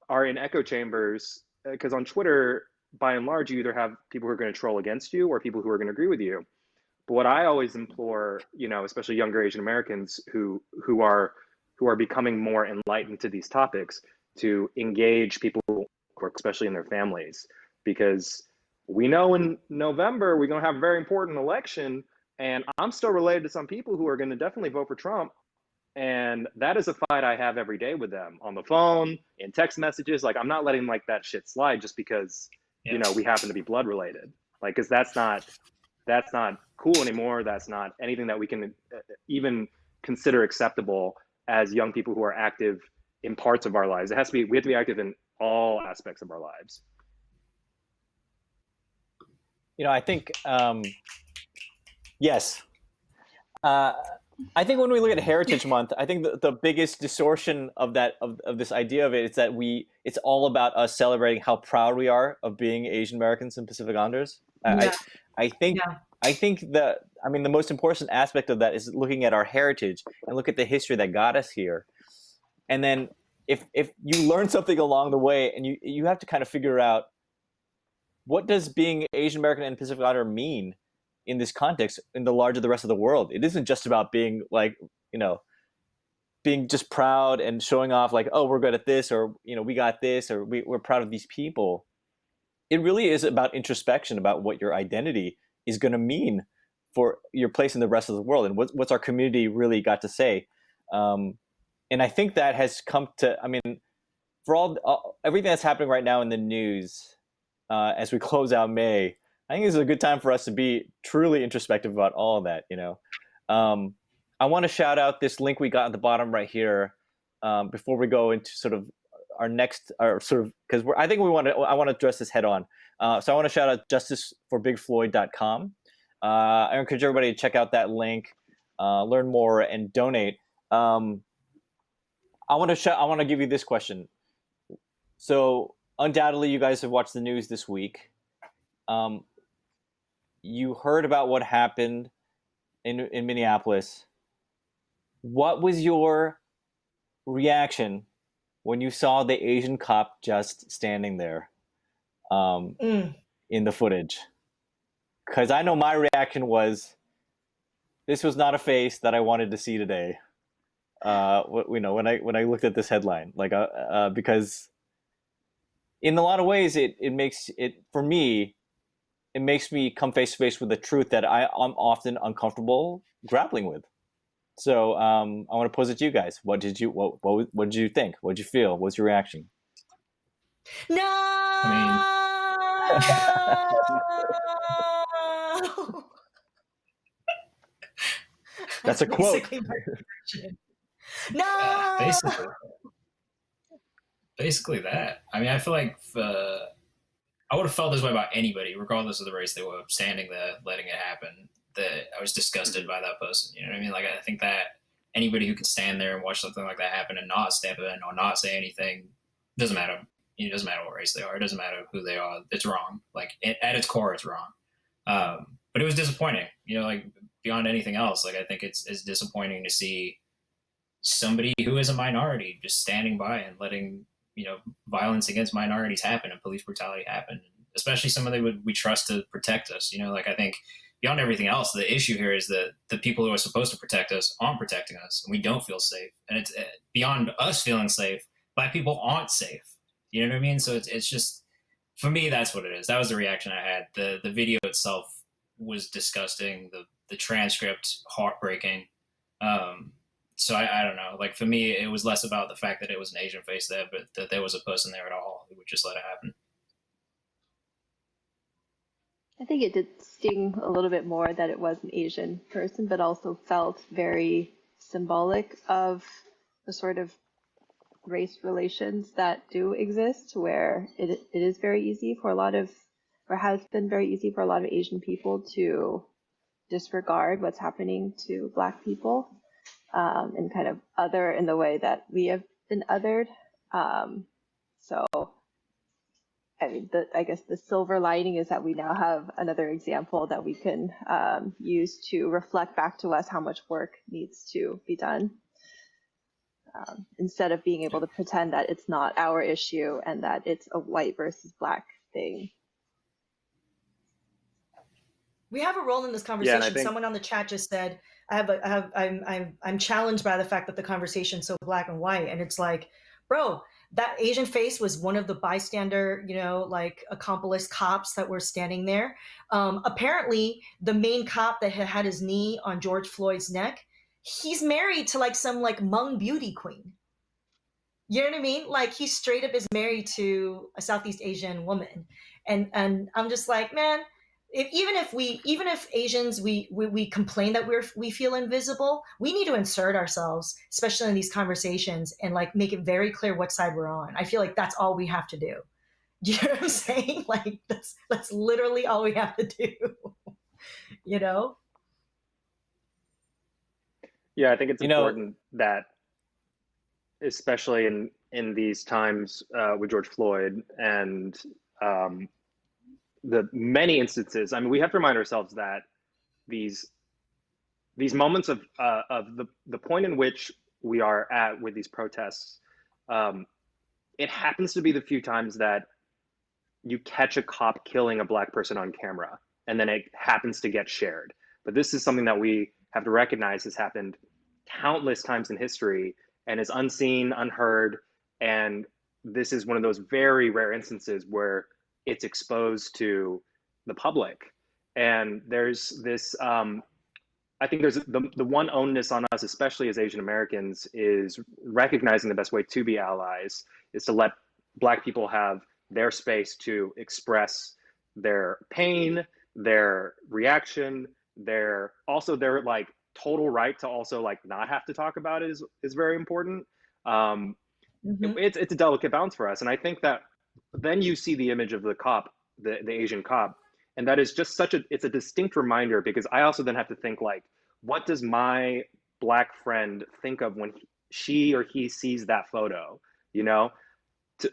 are in echo chambers, because on Twitter, by and large, you either have people who are going to troll against you or people who are going to agree with you. But what I always implore, you know, especially younger Asian Americans who are becoming more enlightened to these topics, to engage people, especially in their families, because we know in November we're going to have a very important election, and I'm still related to some people who are going to definitely vote for Trump. And that is a fight I have every day with them, on the phone, in text messages. Like, I'm not letting like that shit slide just because, you know, we happen to be blood related. Like, because that's not cool anymore. That's not anything that we can even consider acceptable as young people who are active in parts of our lives. We have to be active in all aspects of our lives. You know, I think, yes. I think when we look at Heritage Month, I think the biggest distortion of that of this idea of it is that it's all about us celebrating how proud we are of being Asian Americans and Pacific Islanders. I think the most important aspect of that is looking at our heritage and look at the history that got us here. And then if you learn something along the way, and you have to kind of figure out, what does being Asian American and Pacific Islander mean in this context, in the larger the rest of the world? It isn't just about being like, you know, being just proud and showing off like, oh, we're good at this, or, you know, we got this, or we're proud of these people. It really is about introspection, about what your identity is going to mean for your place in the rest of the world, and what's our community really got to say. And I think that has come to, I mean, for everything that's happening right now in the news, as we close out May, I think this is a good time for us to be truly introspective about all of that. You know, I want to shout out this link we got at the bottom right here before we go into sort of our next, because I want to address this head on. So I want to shout out justiceforbigfloyd.com. I encourage everybody to check out that link, learn more, and donate. I want to give you this question. So undoubtedly, you guys have watched the news this week. You heard about what happened in Minneapolis. What was your reaction when you saw the Asian cop just standing there in the footage? Because I know my reaction was, this was not a face that I wanted to see today. You know, when I looked at this headline, like because in a lot of ways it makes it, for me, it makes me come face to face with the truth that I'm often uncomfortable grappling with. So I want to pose it to you guys. What did you think? What did you feel? What's your reaction? No. That's a quote. Basically my reaction. No. Basically that. I mean, I feel like I would have felt this way about anybody, regardless of the race they were, standing there, letting it happen. That I was disgusted by that person. You know what I mean? Like, I think that anybody who can stand there and watch something like that happen and not step in or not say anything, doesn't matter. It doesn't matter what race they are. It doesn't matter who they are. It's wrong. Like, at its core, it's wrong. But it was disappointing. You know, like, beyond anything else, like, I think it's disappointing to see somebody who is a minority just standing by and letting, you know, violence against minorities happen and police brutality happen, especially somebody we trust to protect us. You know, like, I think beyond everything else, the issue here is that the people who are supposed to protect us aren't protecting us, and we don't feel safe. And it's beyond us feeling safe. Black people aren't safe. You know what I mean? So it's just, for me, that's what it is. That was the reaction I had. The video itself was disgusting. The transcript, heartbreaking. So I don't know. Like, for me, it was less about the fact that it was an Asian face there, but that there was a person there at all who would just let it happen. I think it did sting a little bit more that it was an Asian person, but also felt very symbolic of the sort of race relations that do exist, where it is very easy for a lot of, or has been very easy for a lot of Asian people to disregard what's happening to Black people, and kind of other in the way that we have been othered. So, I mean, I guess the silver lining is that we now have another example that we can use to reflect back to us how much work needs to be done, instead of being able to pretend that it's not our issue and that it's a white versus Black thing. We have a role in this conversation. Yeah, Someone on the chat just said, I'm challenged by the fact that the conversation's so black and white. And it's like, bro, that Asian face was one of the bystander, you know, like, accomplice cops that were standing there. Apparently, the main cop that had his knee on George Floyd's neck, he's married to like some like Hmong beauty queen. You know what I mean? Like, he straight up is married to a Southeast Asian woman. And I'm just like, man, even if Asians, we complain that we feel invisible, we need to insert ourselves, especially in these conversations, and like make it very clear what side we're on. I feel like that's all we have to do. You know what I'm saying? Like, that's literally all we have to do. You know? Yeah, I think it's important that, especially in these times with George Floyd and the many instances, I mean, we have to remind ourselves that these moments of the point in which we are at with these protests, it happens to be the few times that you catch a cop killing a Black person on camera, and then it happens to get shared. But this is something that we have to recognize has happened countless times in history and is unseen, unheard, and this is one of those very rare instances where it's exposed to the public. And there's this, I think there's the one onus on us, especially as Asian Americans, is recognizing the best way to be allies is to let Black people have their space to express their pain, their reaction, their like total right to also like not have to talk about it is very important. It's a delicate balance for us. And I think that then you see the image of the cop, the Asian cop, and that is just it's a distinct reminder, because I also then have to think, like, what does my Black friend think of when she or he sees that photo? You know,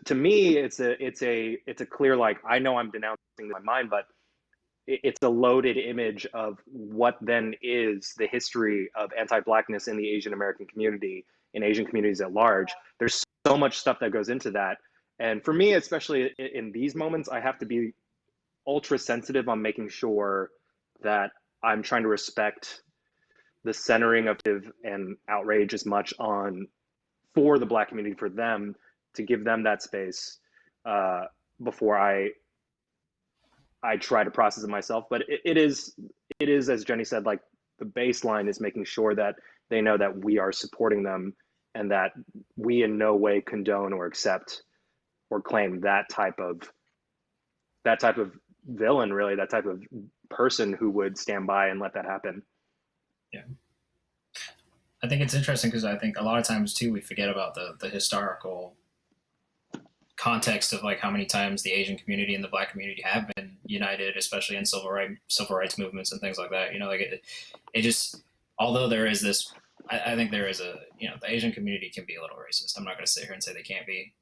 to me, it's a clear, like, I know I'm denouncing my mind, but it's a loaded image of what then is the history of anti-Blackness in the Asian American community, in Asian communities at large. There's so much stuff that goes into that. And for me, especially in these moments, I have to be ultra sensitive on making sure that I'm trying to respect the centering of and outrage as much on for the Black community, for them, to give them that space before I try to process it myself. But it is, as Jenny said, like, the baseline is making sure that they know that we are supporting them and that we in no way condone or accept or claim that type of villain, really, that type of person who would stand by and let that happen. Yeah. I think it's interesting because I think a lot of times too we forget about the historical context of like how many times the Asian community and the Black community have been united, especially in civil rights movements and things like that. You know, like it just, although there is this, I think there is a, you know, the Asian community can be a little racist. I'm not going to sit here and say they can't be,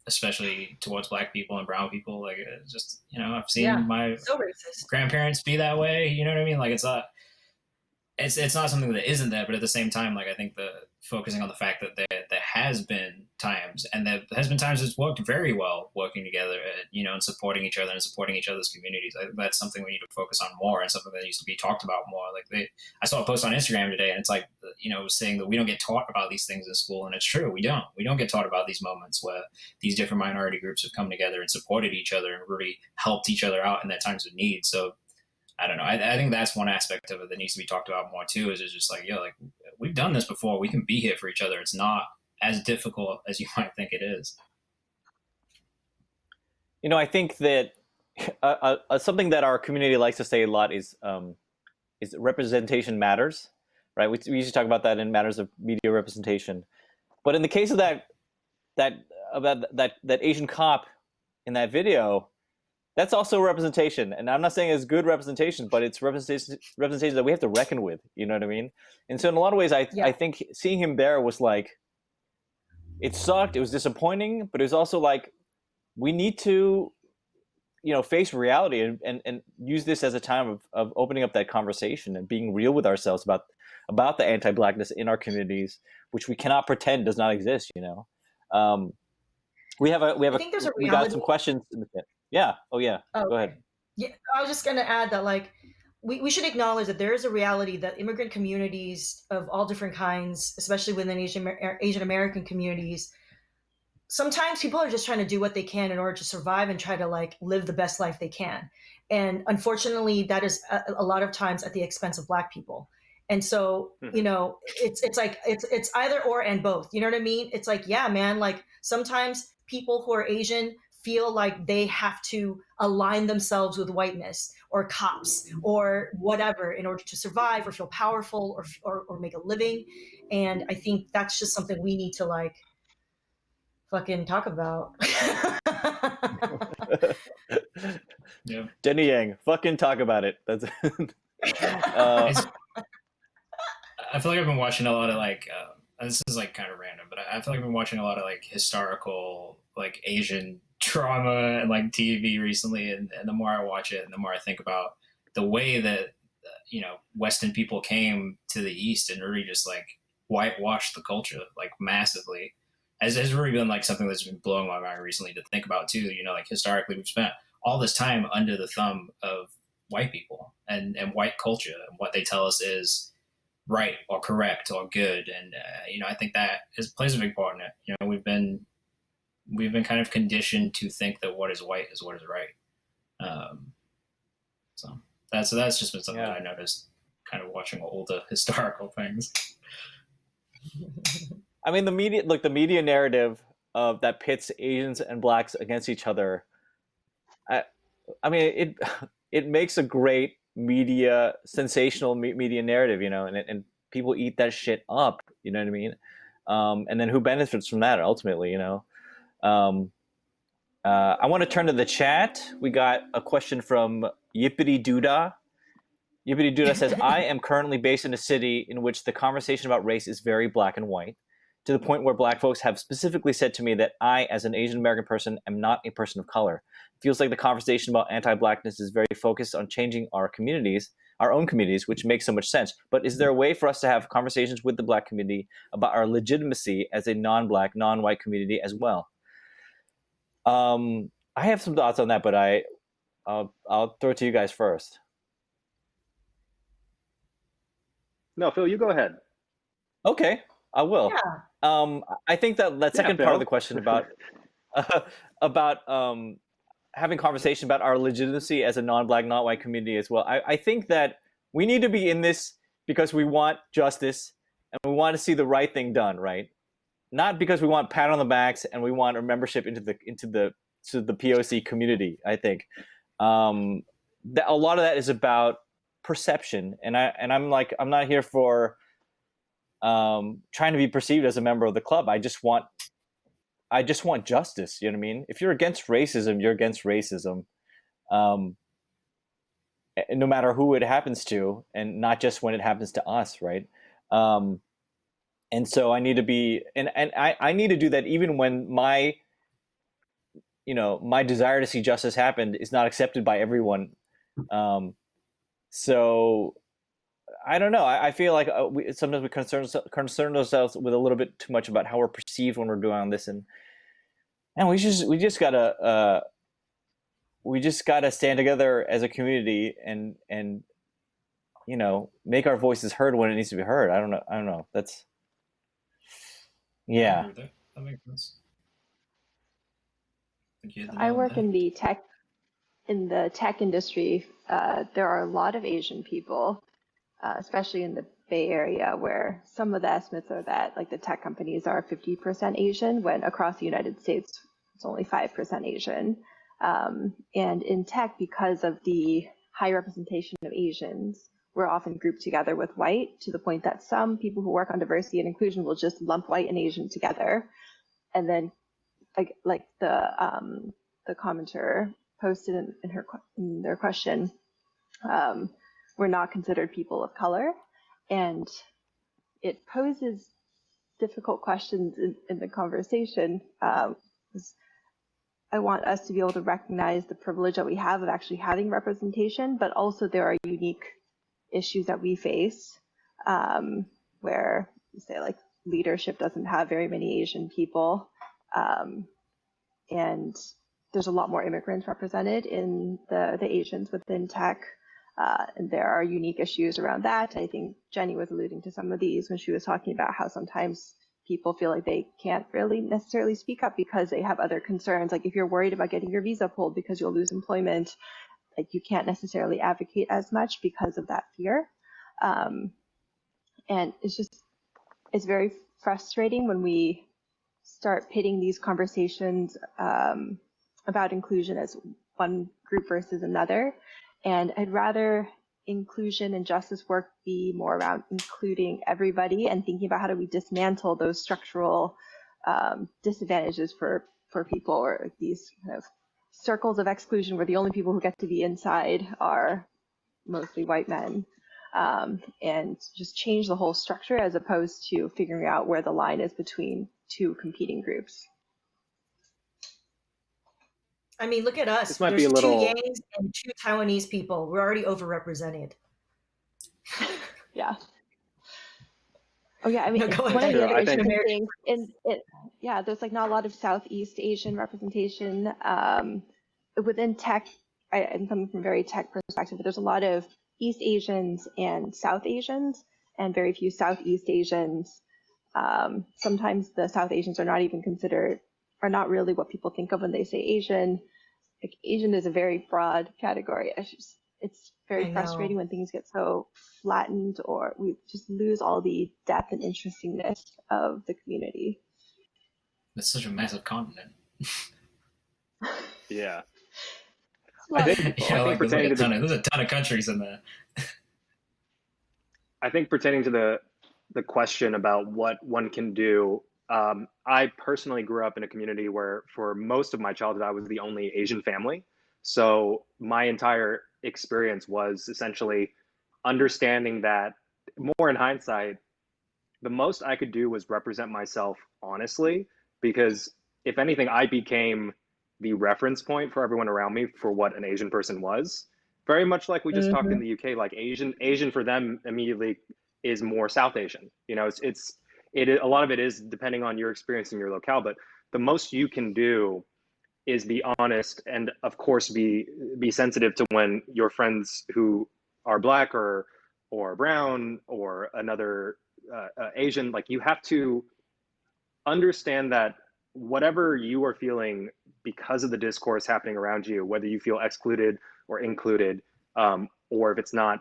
especially towards Black people and brown people. Like it's just, you know, I've seen my so racist grandparents be that way. You know what I mean? Like it's not something that isn't there, but at the same time, like I think the focusing on the fact that there has been times, and there has been times it's worked very well working together, you know, and supporting each other and supporting each other's communities. I think that's something we need to focus on more, and something that needs to be talked about more. Like I saw a post on Instagram today, and it's like, you know, saying that we don't get taught about these things in school, and it's true, we don't get taught about these moments where these different minority groups have come together and supported each other and really helped each other out in their times of need. So I don't know. I think that's one aspect of it that needs to be talked about more too. Is it's just like, yo, like we've done this before. We can be here for each other. It's not as difficult as you might think it is. You know, I think that something that our community likes to say a lot is representation matters, right? We usually talk about that in matters of media representation, but in the case of that Asian cop in that video, that's also representation. And I'm not saying it's good representation, but it's representation that we have to reckon with. You know what I mean? And so in a lot of ways, I think seeing him there was like, it sucked. It was disappointing, but it was also like, we need to, you know, face reality and use this as a time of opening up that conversation and being real with ourselves about the anti-Blackness in our communities, which we cannot pretend does not exist. You know, we got some questions in the pit. Yeah. Oh, yeah. Oh, go ahead. Yeah, I was just going to add that, like, we should acknowledge that there is a reality that immigrant communities of all different kinds, especially within Asian American communities, sometimes people are just trying to do what they can in order to survive and try to like live the best life they can. And unfortunately, that is a lot of times at the expense of Black people. And so, you know, it's like it's either or and both. You know what I mean? It's like, yeah, man, like sometimes people who are Asian feel like they have to align themselves with whiteness or cops or whatever in order to survive or feel powerful or make a living. And I think that's just something we need to like fucking talk about. Yeah. Denny Yang, fucking talk about it. That's I feel like I've been watching a lot of like this is like kind of random, but I feel like I've been watching a lot of like historical like Asian drama and like TV recently, and the more I watch it and the more I think about the way that you know Western people came to the East and really just like whitewashed the culture like massively, has really been like something that's been blowing my mind recently to think about too. You know, like historically we've spent all this time under the thumb of white people and white culture and what they tell us is right or correct or good, and you know I think that plays a big part in it. You know, we've been kind of conditioned to think that what is white is what is right. So that's just been something that I noticed kind of watching older historical things. I mean, the media narrative of that pits Asians and Blacks against each other. I mean, it makes a great sensational media narrative, you know, and people eat that shit up, you know what I mean? And then who benefits from that ultimately, you know? I want to turn to the chat. We got a question from Yippity Doodah. Yippity Doodah says, I am currently based in a city in which the conversation about race is very black and white, to the point where Black folks have specifically said to me that I, as an Asian American person, am not a person of color. It feels like the conversation about anti-Blackness is very focused on changing our own communities, which makes so much sense. But is there a way for us to have conversations with the Black community about our legitimacy as a non-Black, non-white community as well? I have some thoughts on that, but I'll throw it to you guys first. No, Phil, you go ahead. Okay, I will. Yeah. I think that second part Phil. of the question about having conversation about our legitimacy as a non-Black, non-white community as well. I think that we need to be in this because we want justice and we want to see the right thing done, right? Not because we want pat on the backs and we want a membership into the POC community. I think that a lot of that is about perception, and I'm not here for trying to be perceived as a member of the club. I just want justice. You know what I mean? If you're against racism, you're against racism. No matter who it happens to, and not just when it happens to us, right? And so I need to be, and I need to do that even when my desire to see justice happen is not accepted by everyone. So I don't know. I feel like sometimes we concern ourselves with a little bit too much about how we're perceived when we're doing this, and we just gotta stand together as a community and make our voices heard when it needs to be heard. I don't know. That's yeah. That makes sense. I work in the tech industry. There are a lot of Asian people, especially in the Bay Area, where some of the estimates are that like the tech companies are 50% Asian, when across the United States it's only 5% Asian. And in tech, because of the high representation of Asians, we're often grouped together with white, to the point that some people who work on diversity and inclusion will just lump white and Asian together. And then like the commenter posted in their question, we're not considered people of color, and it poses difficult questions in the conversation. I want us to be able to recognize the privilege that we have of actually having representation, but also there are unique issues that we face, where you say like leadership doesn't have very many Asian people, and there's a lot more immigrants represented in the Asians within tech, and there are unique issues around that. I think Jenny was alluding to some of these when she was talking about how sometimes people feel like they can't really necessarily speak up because they have other concerns. Like if you're worried about getting your visa pulled because you'll lose employment, like you can't necessarily advocate as much because of that fear. And it's very frustrating when we start pitting these conversations about inclusion as one group versus another. And I'd rather inclusion and justice work be more around including everybody and thinking about how do we dismantle those structural disadvantages for people, or these kind of circles of exclusion where the only people who get to be inside are mostly white men, and just change the whole structure as opposed to figuring out where the line is between two competing groups. I mean, look at us. This might There's be a little... 2 Yangs and 2 Taiwanese people. We're already overrepresented. Yeah. Oh yeah, I mean, No, one of the other Sure, interesting things, yeah, there's like not a lot of Southeast Asian representation within tech. I'm coming from a very tech perspective, but there's a lot of East Asians and South Asians, and very few Southeast Asians. Sometimes the South Asians are not really what people think of when they say Asian. Like, Asian is a very broad category. It's very frustrating when things get so flattened, or we just lose all the depth and interestingness of the community. It's such a massive continent. Yeah. I think there's a ton of countries in there. I think pertaining to the question about what one can do, I personally grew up in a community where for most of my childhood, I was the only Asian family. So my entire experience was essentially understanding that, more in hindsight, the most I could do was represent myself honestly, because if anything, I became the reference point for everyone around me for what an Asian person was. Very much like we just talked in the UK, like Asian for them immediately is more South Asian. You know, a lot of it is depending on your experience in your locale, but the most you can do is be honest, and of course be sensitive to when your friends who are Black or brown or another Asian, like, you have to understand that whatever you are feeling because of the discourse happening around you, whether you feel excluded or included, or if it's not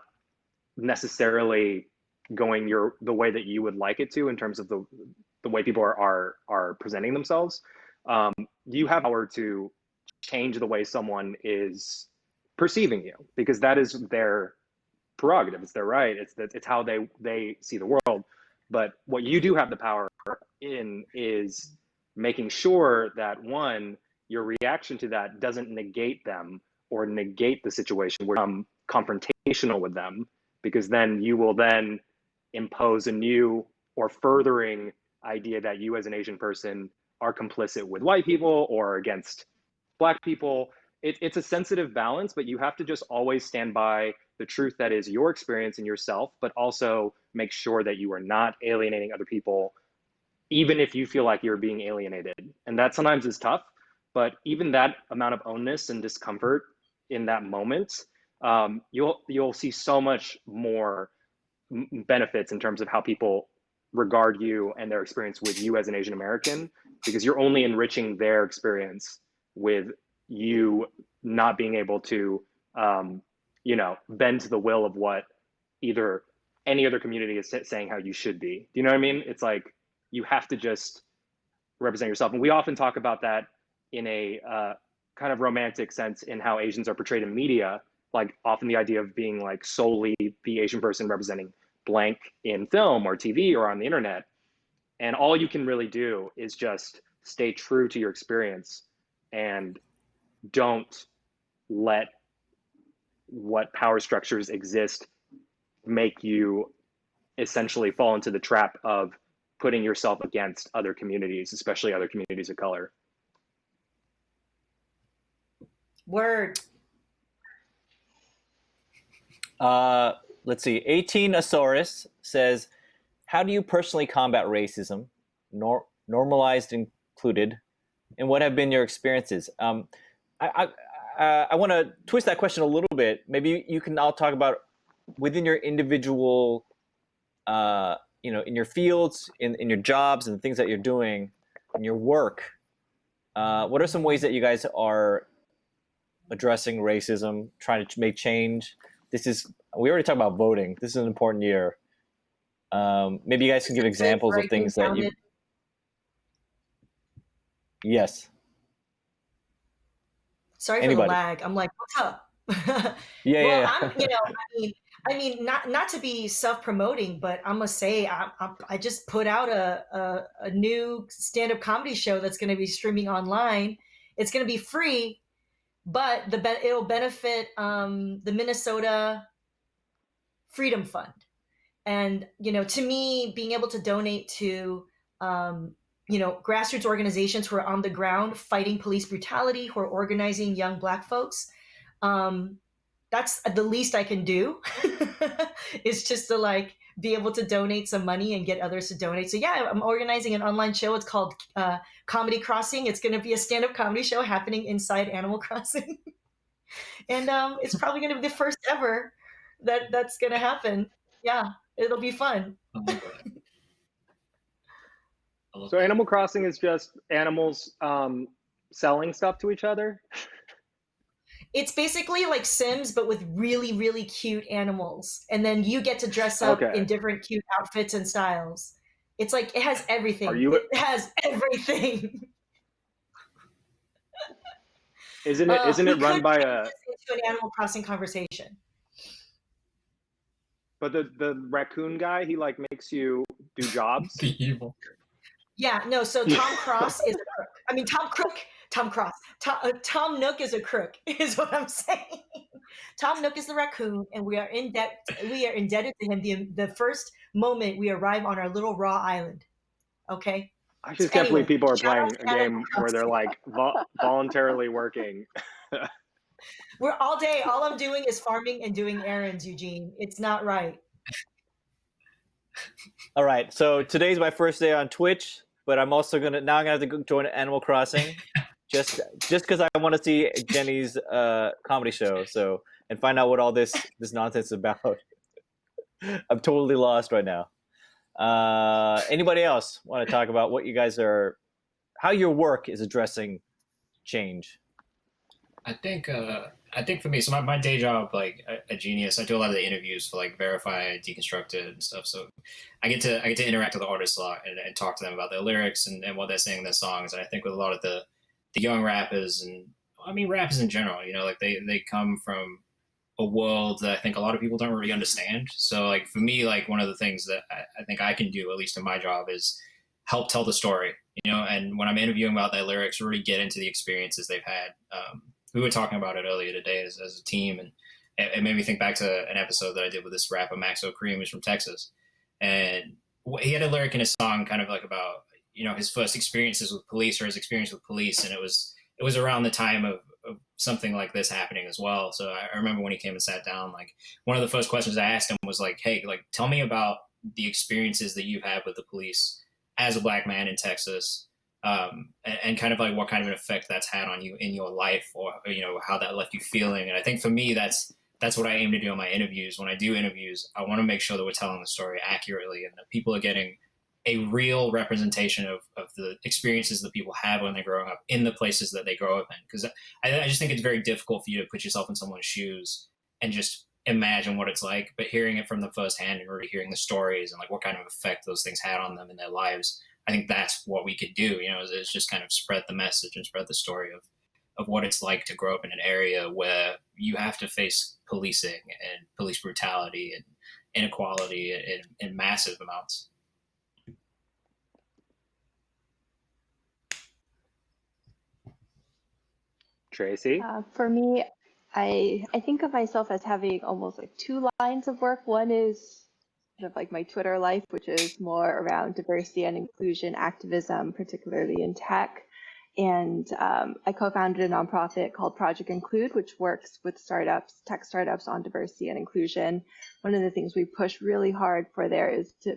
necessarily going the way that you would like it to in terms of the way people are presenting themselves, you have power to change the way someone is perceiving you, because that is their prerogative. It's their right. It's how they see the world. But what you do have the power in is making sure that, one, your reaction to that doesn't negate them or negate the situation where you become confrontational with them, because then you will then impose a new or furthering idea that you as an Asian person are complicit with white people or against Black people. It's a sensitive balance, but you have to just always stand by the truth that is your experience and yourself, but also make sure that you are not alienating other people, even if you feel like you're being alienated. And that sometimes is tough, but even that amount of ownness and discomfort in that moment, you'll see so much more benefits in terms of how people regard you and their experience with you as an Asian American, because you're only enriching their experience with you not being able to, bend to the will of what either any other community is saying how you should be. Do you know what I mean? It's like you have to just represent yourself. And we often talk about that in a kind of romantic sense in how Asians are portrayed in media, like often the idea of being like solely the Asian person representing blank in film or TV or on the internet. And all you can really do is just stay true to your experience and don't let what power structures exist make you essentially fall into the trap of putting yourself against other communities, especially other communities of color. Word. Let's see. 18 Asaurus says, how do you personally combat racism, normalized included, and what have been your experiences? I want to twist that question a little bit. Maybe you can all talk about within your individual, in your fields, in your jobs and the things that you're doing, in your work. What are some ways that you guys are addressing racism, trying to make change? We already talked about voting. This is an important year. Maybe you guys can give examples of things that you. Yes. Sorry for Anybody. the lag. I'm like, what's up? Yeah, well, yeah. I mean, not to be self-promoting, but I'm gonna say I just put out a new stand-up comedy show that's gonna be streaming online. It's gonna be free, but it'll benefit the Minnesota Freedom Fund. And to me, being able to donate to grassroots organizations who are on the ground fighting police brutality, who are organizing young Black folks, that's the least I can do. Is just to be able to donate some money and get others to donate. So yeah, I'm organizing an online show. It's called Comedy Crossing. It's going to be a stand-up comedy show happening inside Animal Crossing. And it's probably going to be the first ever that's going to happen. Yeah, it'll be fun. So Animal Crossing is just animals selling stuff to each other? It's basically like Sims, but with really, really cute animals. And then you get to dress up in different cute outfits and styles. It's like, it has everything. It has everything. Isn't it run by into an Animal Crossing conversation? But the raccoon guy, he makes you do jobs. The evil. Yeah, no. So Tom Cross is a crook. I mean, Tom Cross. Tom Nook is a crook, is what I'm saying. Tom Nook is the raccoon, and we are indebted to him the first moment we arrive on our little raw island. Okay. I just can't believe people are playing a game where they're voluntarily working. We're all day. All I'm doing is farming and doing errands, Eugene. It's not right. All right. So today's my first day on Twitch, but I'm also I'm gonna have to go join Animal Crossing, just because I want to see Jenny's comedy show. So and find out what all this nonsense is about. I'm totally lost right now. Anybody else want to talk about what you guys how your work is addressing change? I think for me, so my day job, at Genius, I do a lot of the interviews for Verify, Deconstructed and stuff. So I get to interact with the artists a lot and talk to them about their lyrics and what they're saying in their songs. And I think with a lot of the young rappers, and I mean rappers in general, they come from a world that I think a lot of people don't really understand. So like for me, like one of the things that I think I can do, at least in my job, is help tell the story, and when I'm interviewing about their lyrics, really get into the experiences they've had. We were talking about it earlier today as a team, and it made me think back to an episode that I did with this rapper, Maxo Cream, who's from Texas. And he had a lyric in his song kind of like about, his first experiences with police or his experience with police. And it was around the time of something like this happening as well. So I remember when he came and sat down, like one of the first questions I asked him was like, hey, like, tell me about the experiences that you've had with the police as a Black man in Texas. And kind of like what kind of an effect that's had on you in your life, or how that left you feeling. And I think for me, that's what I aim to do in my interviews. When I do interviews, I want to make sure that we're telling the story accurately and that people are getting a real representation of the experiences that people have when they're growing up in the places that they grow up in. Because I just think it's very difficult for you to put yourself in someone's shoes and just imagine what it's like, but hearing it from the first hand and really hearing the stories and like what kind of effect those things had on them in their lives, I think that's what we could do, is just kind of spread the message and spread the story of what it's like to grow up in an area where you have to face policing and police brutality and inequality in massive amounts. Tracy? For me, I think of myself as having almost like two lines of work. One is kind of like my Twitter life, which is more around diversity and inclusion activism, particularly in tech. And I co-founded a nonprofit called Project Include, which works with tech startups on diversity and inclusion. One of the things we push really hard for there is to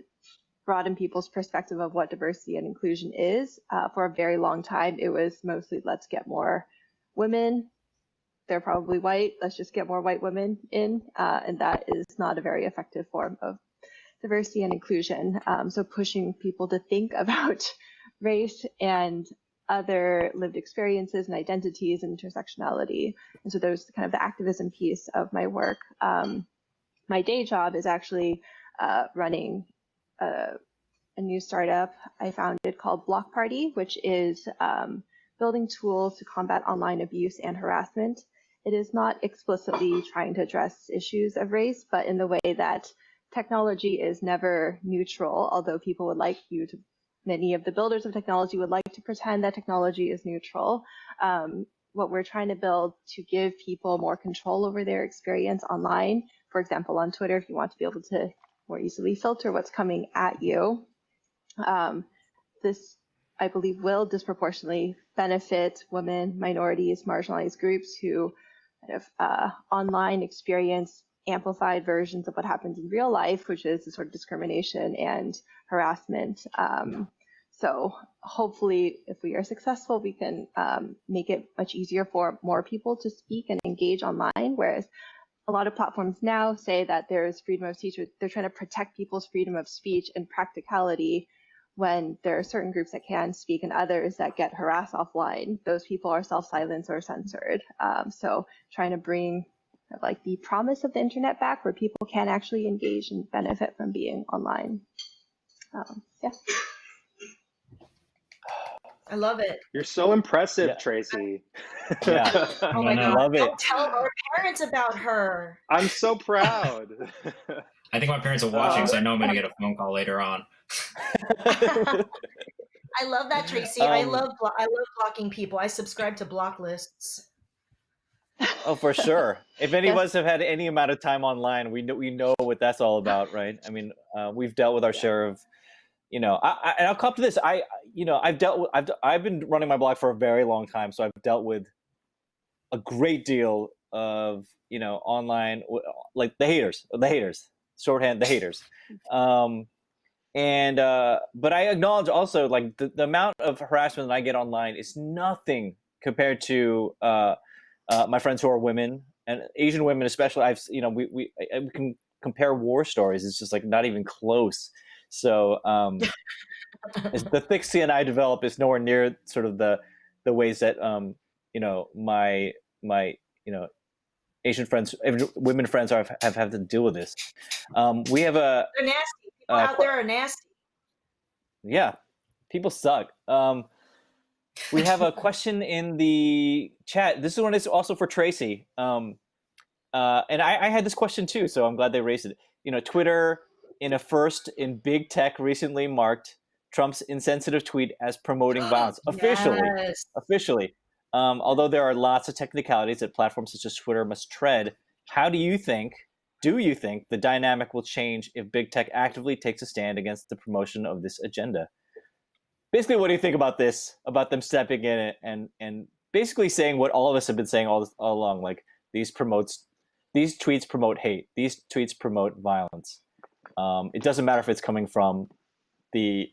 broaden people's perspective of what diversity and inclusion is. For a very long time, it was mostly let's get more women. They're probably white. Let's just get more white women in. And that is not a very effective form of diversity and inclusion. So pushing people to think about race and other lived experiences and identities and intersectionality. And so there's kind of the activism piece of my work. My day job is actually running a new startup I founded called Block Party, which is building tools to combat online abuse and harassment. It is not explicitly trying to address issues of race, but in the way that technology is never neutral, although people would like many of the builders of technology would like to pretend that technology is neutral. What we're trying to build to give people more control over their experience online. For example, on Twitter, if you want to be able to more easily filter what's coming at you, this, I believe, will disproportionately benefit women, minorities, marginalized groups who kind of online experience amplified versions of what happens in real life, which is the sort of discrimination and harassment. So hopefully, if we are successful, we can make it much easier for more people to speak and engage online, whereas a lot of platforms now say that there's freedom of speech. They're trying to protect people's freedom of speech and practicality when there are certain groups that can speak and others that get harassed offline. Those people are self-silenced or censored. So trying to bring like the promise of the internet back where people can actually engage and benefit from being online. Yeah. I love it. You're so impressive, Yeah. Tracy. Yeah. Oh my God. Love it. Don't tell our parents about her. I'm so proud. I think my parents are watching, so I know I'm going to get a phone call later on. I love that, Tracy. I love blocking people. I subscribe to block lists. Oh, for sure. If any of us have had any amount of time online, we know what that's all about, right? I mean, we've dealt with our share of, and I'll come to this. I've been running my blog for a very long time, so I've dealt with a great deal of, online, like the haters, shorthand, the haters. But I acknowledge also, like, the amount of harassment that I get online is nothing compared to my friends who are women, and Asian women especially. We can compare war stories. It's just like not even close. So the thick skin I develop is nowhere near sort of the ways that my Asian friends, women friends have had to deal with this. We have They're nasty. People out there are nasty. Yeah, people suck. We have a question in the chat. This one is also for Tracy. and I had this question too, so I'm glad they raised it. Twitter in a first in big tech recently marked Trump's insensitive tweet as promoting violence officially. Yes. Officially, although there are lots of technicalities that platforms such as Twitter must tread. How do you think? Do you think the dynamic will change if big tech actively takes a stand against the promotion of this agenda? Basically, what do you think about this? About them stepping in and basically saying what all of us have been saying all along, like these tweets promote hate, these tweets promote violence. It doesn't matter if it's coming from the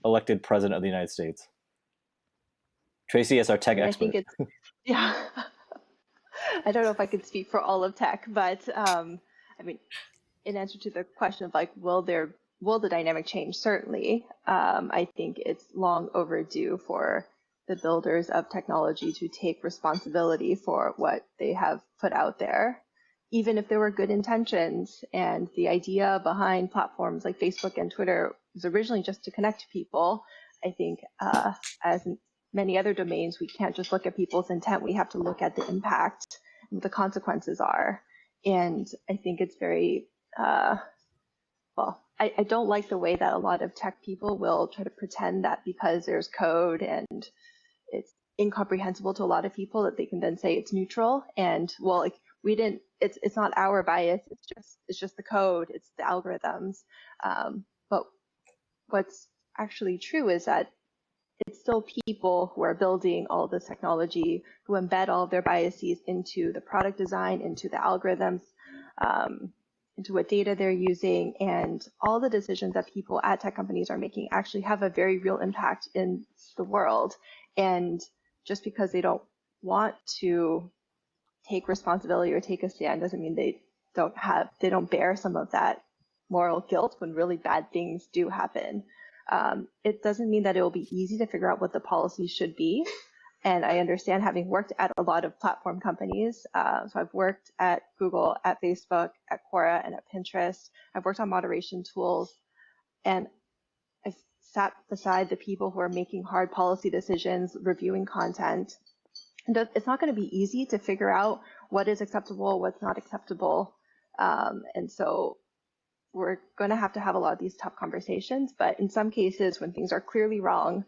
elected president of the United States. Tracy, as our tech expert. I think it's yeah. I don't know if I could speak for all of tech, but in answer to the question of like, will the dynamic change? Certainly. I think it's long overdue for the builders of technology to take responsibility for what they have put out there, even if there were good intentions. And the idea behind platforms like Facebook and Twitter was originally just to connect people. I think as in many other domains, we can't just look at people's intent. We have to look at the impact and what the consequences are. And I think it's very, I don't like the way that a lot of tech people will try to pretend that because there's code and it's incomprehensible to a lot of people that they can then say it's neutral. And it's not our bias. It's just the code. It's the algorithms. But what's actually true is that it's still people who are building all this technology, who embed all of their biases into the product design, into the algorithms, into what data they're using, and all the decisions that people at tech companies are making actually have a very real impact in the world. And just because they don't want to take responsibility or take a stand doesn't mean they don't bear some of that moral guilt when really bad things do happen. It doesn't mean that it will be easy to figure out what the policy should be. And I understand, having worked at a lot of platform companies. So I've worked at Google, at Facebook, at Quora, and at Pinterest. I've worked on moderation tools. And I've sat beside the people who are making hard policy decisions, reviewing content. And it's not going to be easy to figure out what is acceptable, what's not acceptable. And so we're going to have a lot of these tough conversations. But in some cases, when things are clearly wrong,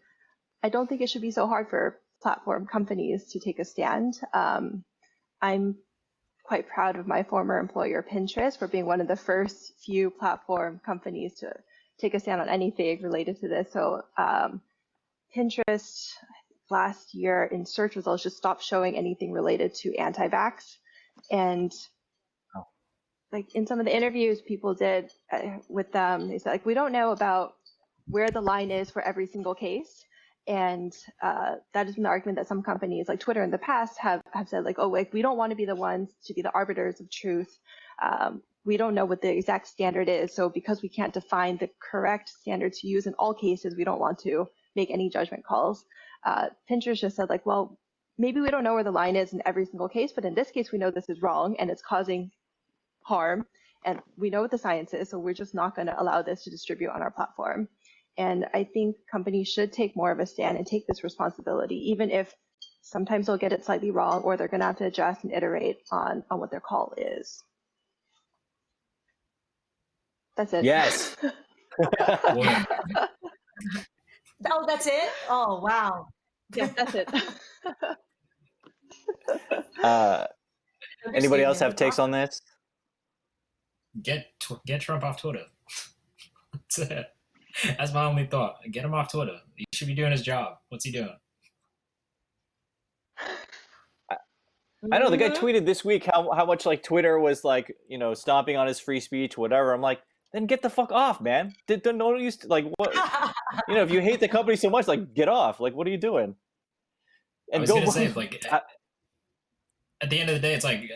I don't think it should be so hard for platform companies to take a stand. I'm quite proud of my former employer, Pinterest, for being one of the first few platform companies to take a stand on anything related to this. So Pinterest last year in search results just stopped showing anything related to anti-vax. And like in some of the interviews people did with them, they said, like, we don't know about where the line is for every single case. And that is an argument that some companies like Twitter in the past have said, like, oh, like, we don't want to be the ones to be the arbiters of truth. We don't know what the exact standard is. So because we can't define the correct standard to use in all cases, we don't want to make any judgment calls. Pinterest just said, like, well, maybe we don't know where the line is in every single case, but in this case, we know this is wrong and it's causing harm. And we know what the science is, so we're just not going to allow this to distribute on our platform. And I think companies should take more of a stand and take this responsibility, even if sometimes they'll get it slightly wrong or they're going to have to adjust and iterate on what their call is. That's it. Yes. Oh, that's it? Oh, wow. Yeah, that's it. Anybody else have takes on this? Get Trump off Twitter. That's it. That's my only thought. Get him off Twitter. He should be doing his job. What's he doing? I know the guy tweeted this week how much like Twitter was like, stomping on his free speech, whatever. I'm like, then get the fuck off, man. Don't use like what if you hate the company so much, like get off. Like what are you doing? And I was gonna say, like, at the end of the day, it's like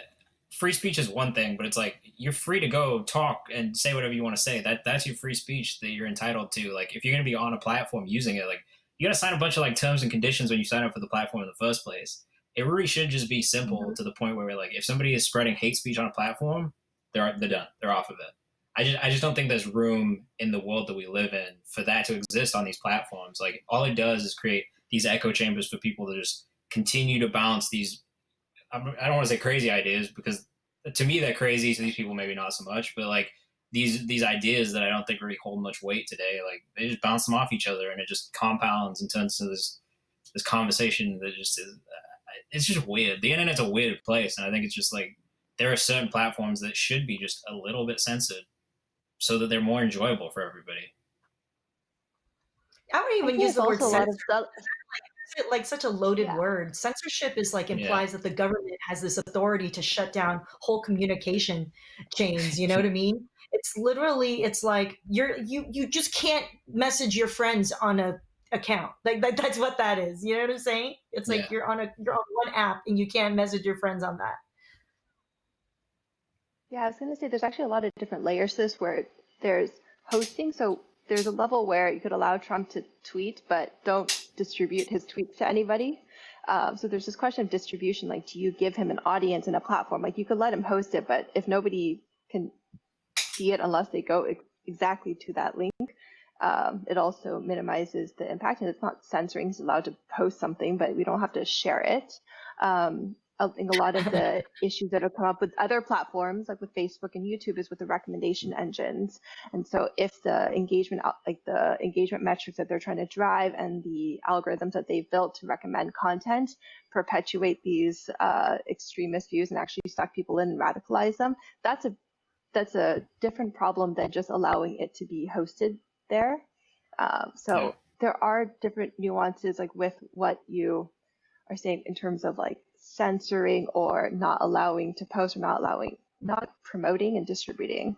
free speech is one thing, but it's like you're free to go talk and say whatever you want to say. That's your free speech that you're entitled to. Like if you're gonna be on a platform using it, like you gotta sign a bunch of like terms and conditions when you sign up for the platform in the first place. It really should just be simple to the point where like if somebody is spreading hate speech on a platform, they're done. They're off of it. I just don't think there's room in the world that we live in for that to exist on these platforms. Like all it does is create these echo chambers for people to just continue to bounce these, I don't want to say crazy ideas because to me that crazy. To these people, maybe not so much, but like these ideas that I don't think really hold much weight today, like they just bounce them off each other, and it just compounds and turns into this conversation that just is. It's just weird. The internet's a weird place, and I think it's just like there are certain platforms that should be just a little bit censored so that they're more enjoyable for everybody. I wouldn't even think use it's the word also a lot censorship. of It like such a loaded Yeah. word. Censorship is like implies that the government has this authority to shut down whole communication chains. You know what I mean? It's literally, it's like you just can't message your friends on a account. Like that's what that is. You know what I'm saying? It's like you're on one app and you can't message your friends on that. Yeah, I was going to say there's actually a lot of different layers to this where there's hosting. So there's a level where you could allow Trump to tweet, but don't distribute his tweets to anybody. So there's this question of distribution. Like, do you give him an audience and a platform? Like, you could let him host it, but if nobody can see it unless they go exactly to that link, it also minimizes the impact. And it's not censoring. He's allowed to post something, but we don't have to share it. I think a lot of the issues that have come up with other platforms, like with Facebook and YouTube, is with the recommendation engines. And so if the engagement, like the engagement metrics that they're trying to drive and the algorithms that they've built to recommend content perpetuate these extremist views and actually suck people in and radicalize them, that's a different problem than just allowing it to be hosted there. There are different nuances, like with what you are saying in terms of like censoring or not allowing to post or not promoting and distributing.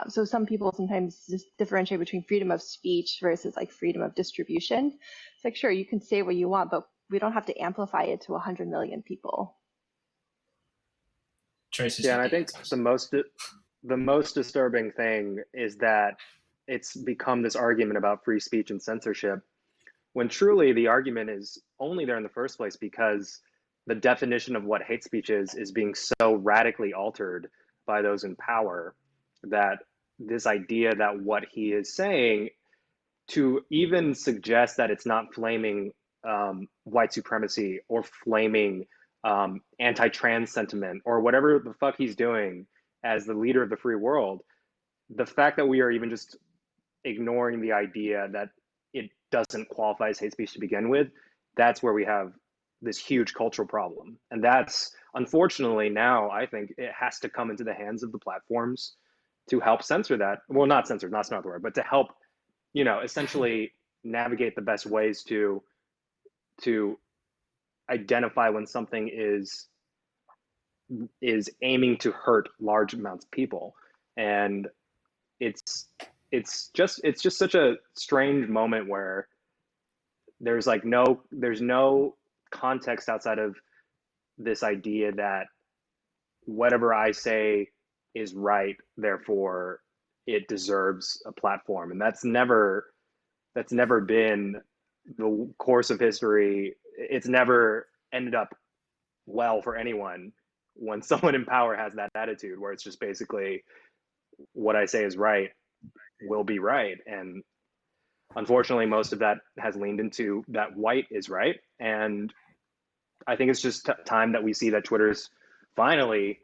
So some people sometimes just differentiate between freedom of speech versus like freedom of distribution. It's like, sure, you can say what you want, but we don't have to amplify it to 100 million people. Tracy's and I think the most disturbing thing is that it's become this argument about free speech and censorship, when truly the argument is only there in the first place because the definition of what hate speech is being so radically altered by those in power that this idea that what he is saying, to even suggest that it's not flaming white supremacy or flaming anti-trans sentiment or whatever the fuck he's doing as the leader of the free world, the fact that we are even just ignoring the idea that it doesn't qualify as hate speech to begin with, that's where we have this huge cultural problem. And that's, unfortunately, now I think it has to come into the hands of the platforms to help censor that. Well, not censor, that's not the word, but to help, essentially navigate the best ways to identify when something is aiming to hurt large amounts of people. And it's just such a strange moment where there's no context outside of this idea that whatever I say is right, therefore it deserves a platform. And that's never been the course of history. It's never ended up well for anyone when someone in power has that attitude, where it's just basically what I say is right will be right. And unfortunately, most of that has leaned into that white is right. And I think it's just time that we see that Twitter's finally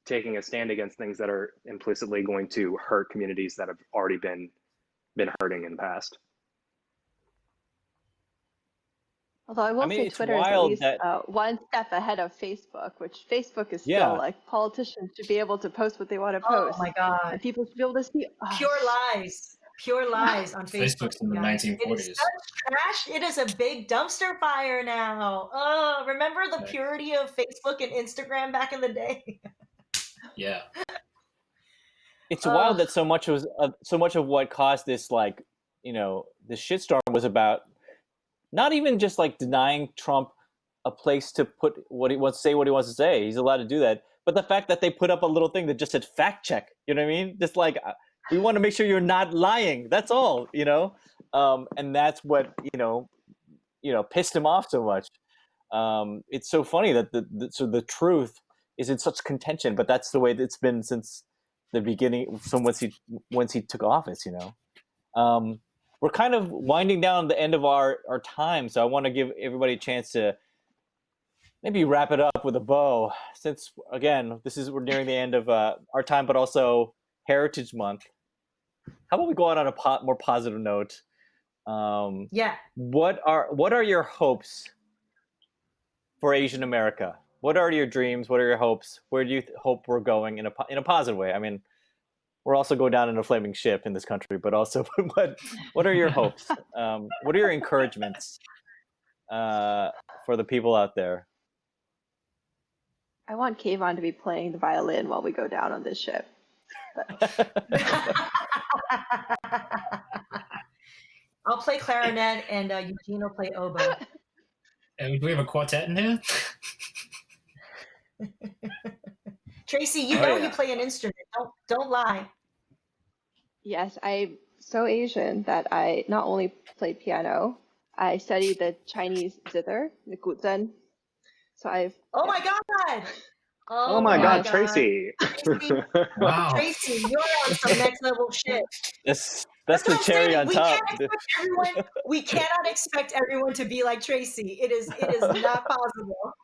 taking a stand against things that are implicitly going to hurt communities that have already been hurting in the past. Although I will say it's Twitter is at wild least that one step ahead of Facebook, which Facebook is Yeah. still like politicians should be able to post what they want to Oh post. my God. And people should be able to see. Pure lies on Facebook. Facebook's in the guys. 1940s. It is such trash. It is a big dumpster fire now. Oh, remember the Right. purity of Facebook and Instagram back in the day? Yeah. it's wild that so much of what caused this, like, this shitstorm was about not even just like denying Trump a place to put what he wants to say. He's allowed to do that. But the fact that they put up a little thing that just said fact check, you know what I mean? Just like, we want to make sure you're not lying. That's all, and that's what, pissed him off so much. It's so funny that the truth is in such contention, but that's the way it's been since the beginning, from once he took office, We're kind of winding down the end of our time, so I want to give everybody a chance to maybe wrap it up with a bow, since again we're nearing the end of our time, but also Heritage Month. How about we go out on a more positive note? Yeah. What are your hopes for Asian America? What are your dreams? What are your hopes? Where do you hope we're going in a positive way? I mean, we're also going down in a flaming ship in this country, but also, what are your hopes? What are your encouragements for the people out there? I want Kayvan to be playing the violin while we go down on this ship. I'll play clarinet and Eugene will play oboe. And do we have a quartet in here? Tracy, you Oh, know yeah. you play an instrument. Don't lie. Yes, I'm so Asian that I not only play piano, I studied the Chinese zither, the guzheng. So I've Oh my God! Oh my my God, God. Tracy. Tracy, Wow. Tracy, you're on some next level shit. That's That's the what I'm cherry saying. on top. We cannot expect everyone to be like Tracy. It is not possible.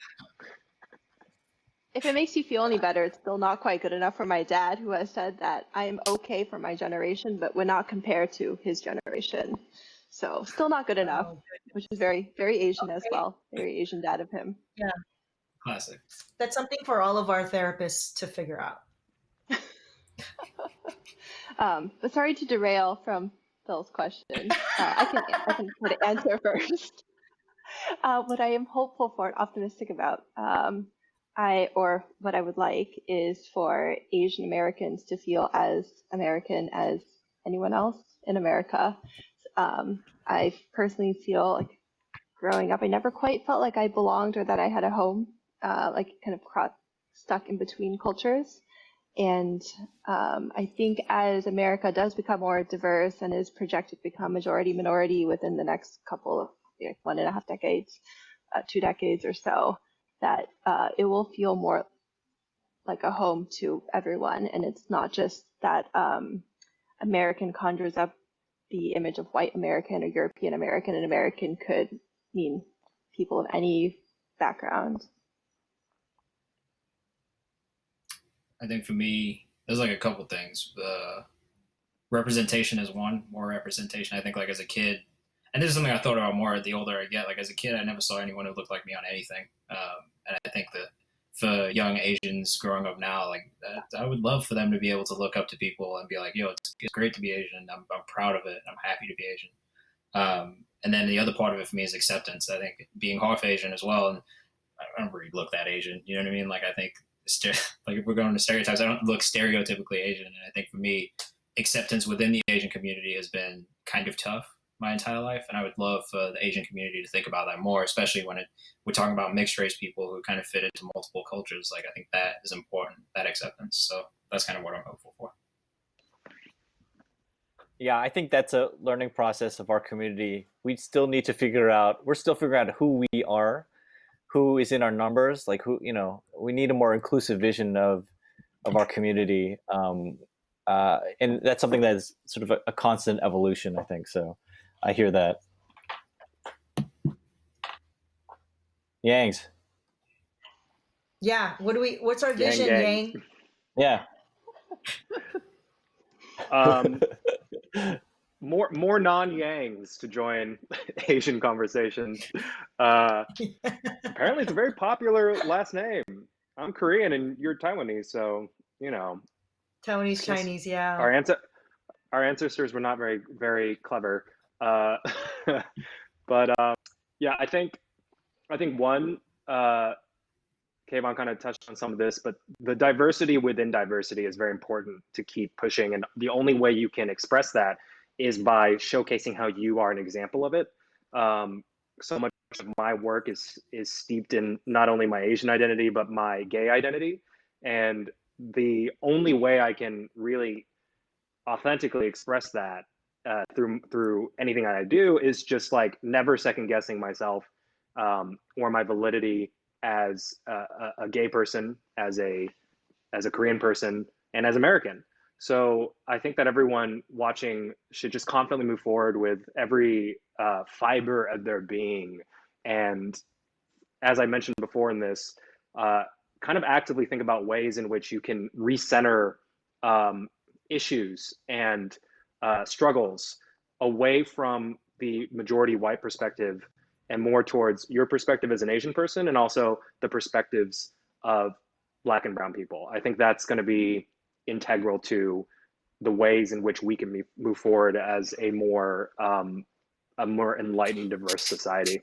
If it makes you feel any better, it's still not quite good enough for my dad, who has said that I am okay for my generation, but would not compare to his generation. So still not good enough, Oh, which is very, very Asian as okay. well. Very Asian dad of him. Yeah. Classic. That's something for all of our therapists to figure out. But sorry to derail from Phil's question. I can put an answer first. What I am hopeful for and optimistic about, what I would like is for Asian Americans to feel as American as anyone else in America. I personally feel like growing up, I never quite felt like I belonged or that I had a home, like kind of stuck in between cultures. And I think as America does become more diverse and is projected to become majority minority within the next couple of 1.5 decades, 2 decades or so, that it will feel more like a home to everyone. And it's not just that American conjures up the image of white American or European American, and American could mean people of any background. I think for me, there's like a couple things. Representation is one. More representation. I think like as a kid, and this is something I thought about more the older I get. Like as a kid, I never saw anyone who looked like me on anything. And I think that for young Asians growing up now, like I would love for them to be able to look up to people and be like, "Yo, it's great to be Asian. I'm proud of it. I'm happy to be Asian." And then the other part of it for me is acceptance. I think being half Asian as well, and I don't really look that Asian. You know what I mean? Like I think like if we're going to stereotypes, I don't look stereotypically Asian. And I think for me, acceptance within the Asian community has been kind of tough my entire life. And I would love for the Asian community to think about that more, especially when we're talking about mixed race people who kind of fit into multiple cultures. Like I think that is important, that acceptance. So that's kind of what I'm hopeful for. Yeah, I think that's a learning process of our community. We're still figuring out who we are, who is in our numbers, like we need a more inclusive vision of our community. And that's something that is sort of a constant evolution, I think. So I hear that. Yangs. Yeah. What's our vision, Yang. Yang? Yeah. More non-Yangs to join Asian conversations. Apparently, it's a very popular last name. I'm Korean and you're Taiwanese, so Taiwanese, Chinese, yeah. Our ancestors were not very very clever. But yeah, I think one. Kayvan kind of touched on some of this, but the diversity within diversity is very important to keep pushing. And the only way you can express that is by showcasing how you are an example of it. So much of my work is steeped in not only my Asian identity, but my gay identity. And the only way I can really authentically express that through anything that I do is just like never second guessing myself or my validity as a gay person, as a Korean person, and as American. So I think that everyone watching should just confidently move forward with every fiber of their being and as I mentioned before in this, kind of actively think about ways in which you can recenter issues and struggles away from the majority white perspective and more towards your perspective as an Asian person and also the perspectives of Black and brown people. I think that's going to be integral to the ways in which we can move forward as a more enlightened, diverse society.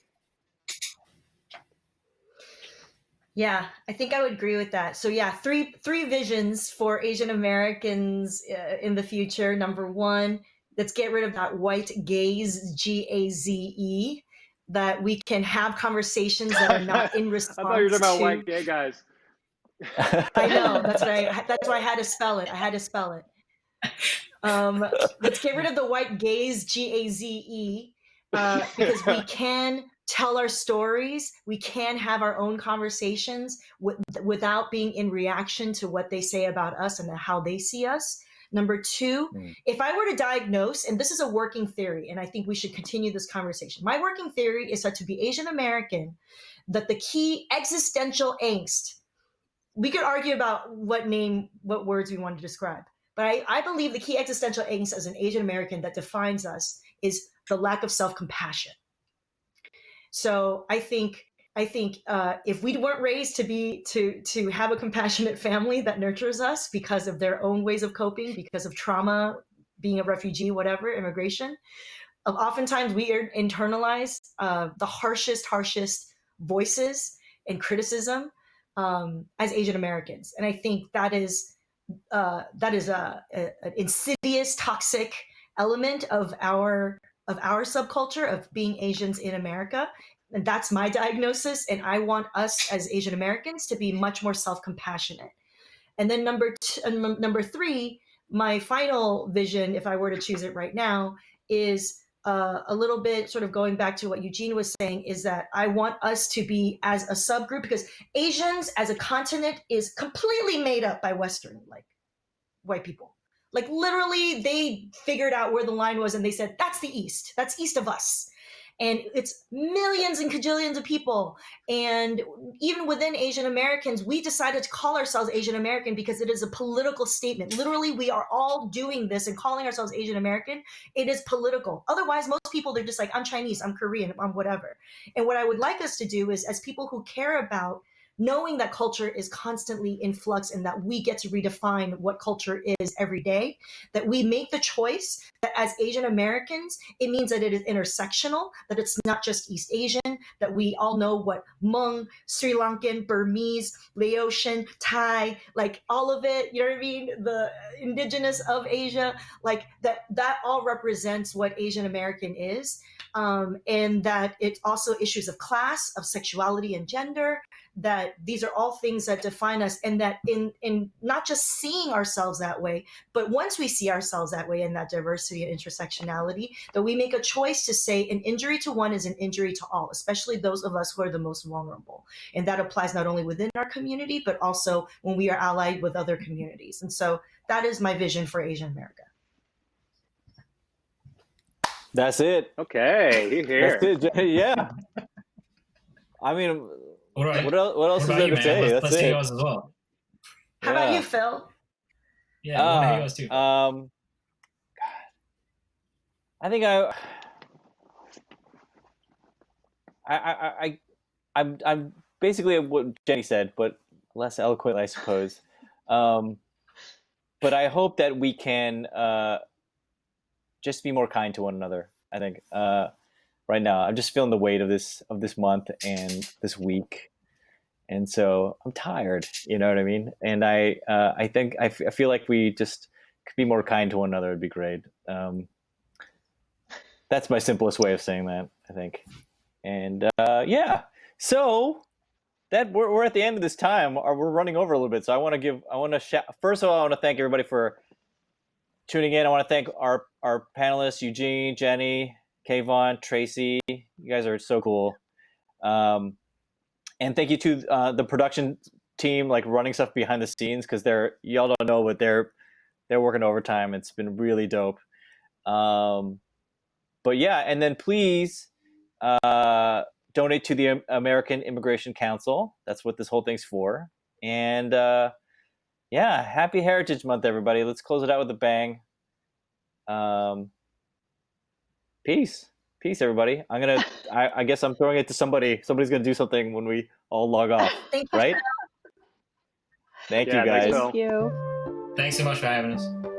Yeah, I think I would agree with that. So yeah, three visions for Asian Americans in the future. Number one, let's get rid of that white gaze, GAZE, that we can have conversations that are not in response I thought you were talking about to white gay guys. I know, that's why I had to spell it. Let's get rid of the white gaze, GAZE, because we can tell our stories. We can have our own conversations without being in reaction to what they say about us and how they see us. Number two, if I were to diagnose, and this is a working theory, and I think we should continue this conversation. My working theory is that to be Asian American, that the key existential angst, we could argue about what words we want to describe. But I believe the key existential angst as an Asian American that defines us is the lack of self-compassion. So I think if we weren't raised to have a compassionate family that nurtures us because of their own ways of coping, because of trauma, being a refugee, whatever, immigration, oftentimes we internalize the harshest voices and criticism as Asian Americans, and I think that is an insidious, toxic element of our subculture of being Asians in America. And that's my diagnosis. And I want us as Asian Americans to be much more self-compassionate. And then number three, my final vision, if I were to choose it right now, is a little bit sort of going back to what Eugene was saying, is that I want us to be as a subgroup, because Asians as a continent is completely made up by Western, like white people. Like literally they figured out where the line was and they said, that's the East, that's east of us. And it's millions and cajillions of people. And even within Asian Americans, we decided to call ourselves Asian American because it is a political statement. Literally, we are all doing this and calling ourselves Asian American. It is political. Otherwise, most people, they're just like, I'm Chinese, I'm Korean, I'm whatever. And what I would like us to do is, as people who care about knowing that culture is constantly in flux and that we get to redefine what culture is every day, that we make the choice that as Asian Americans, it means that it is intersectional, that it's not just East Asian, that we all know what Hmong, Sri Lankan, Burmese, Laotian, Thai, like all of it, you know what I mean? The indigenous of Asia, like that all represents what Asian American is. And that it's also issues of class, of sexuality and gender, that these are all things that define us, and that in not just seeing ourselves that way, but once we see ourselves that way in that diversity and intersectionality, that we make a choice to say an injury to one is an injury to all, especially those of us who are the most vulnerable. And that applies not only within our community, but also when we are allied with other communities. And so that is my vision for Asian America. That's it. Okay, here. That's it. Yeah. I mean, what else is there to say? Let's That's hear it. yours as well. How about you, Phil? Yeah, I want to hear yours too. I think I'm basically what Jenny said, but less eloquent, I suppose. But I hope that we can just be more kind to one another. I think right now I'm just feeling the weight of this month and this week, and so I'm tired. You know what I mean? And I think I feel like we just could be more kind to one another. It'd be great. That's my simplest way of saying that, I think. And yeah, so that we're at the end of this time. We're running over a little bit, so first of all, I want to thank everybody for tuning in. I want to thank our panelists, Eugene, Jenny, Kayvan, Tracy. You guys are so cool. And thank you to the production team, like running stuff behind the scenes, because y'all don't know, but they're working overtime. It's been really dope. But yeah, and then please donate to the American Immigration Council. That's what this whole thing's for. And yeah, happy Heritage Month, everybody. Let's close it out with a bang. Peace, everybody. I guess I'm throwing it to somebody. Somebody's gonna do something when we all log off, Thank you. right? Thank you, Yeah, thanks, guys. Phil. Thank you. Thanks so much for having us.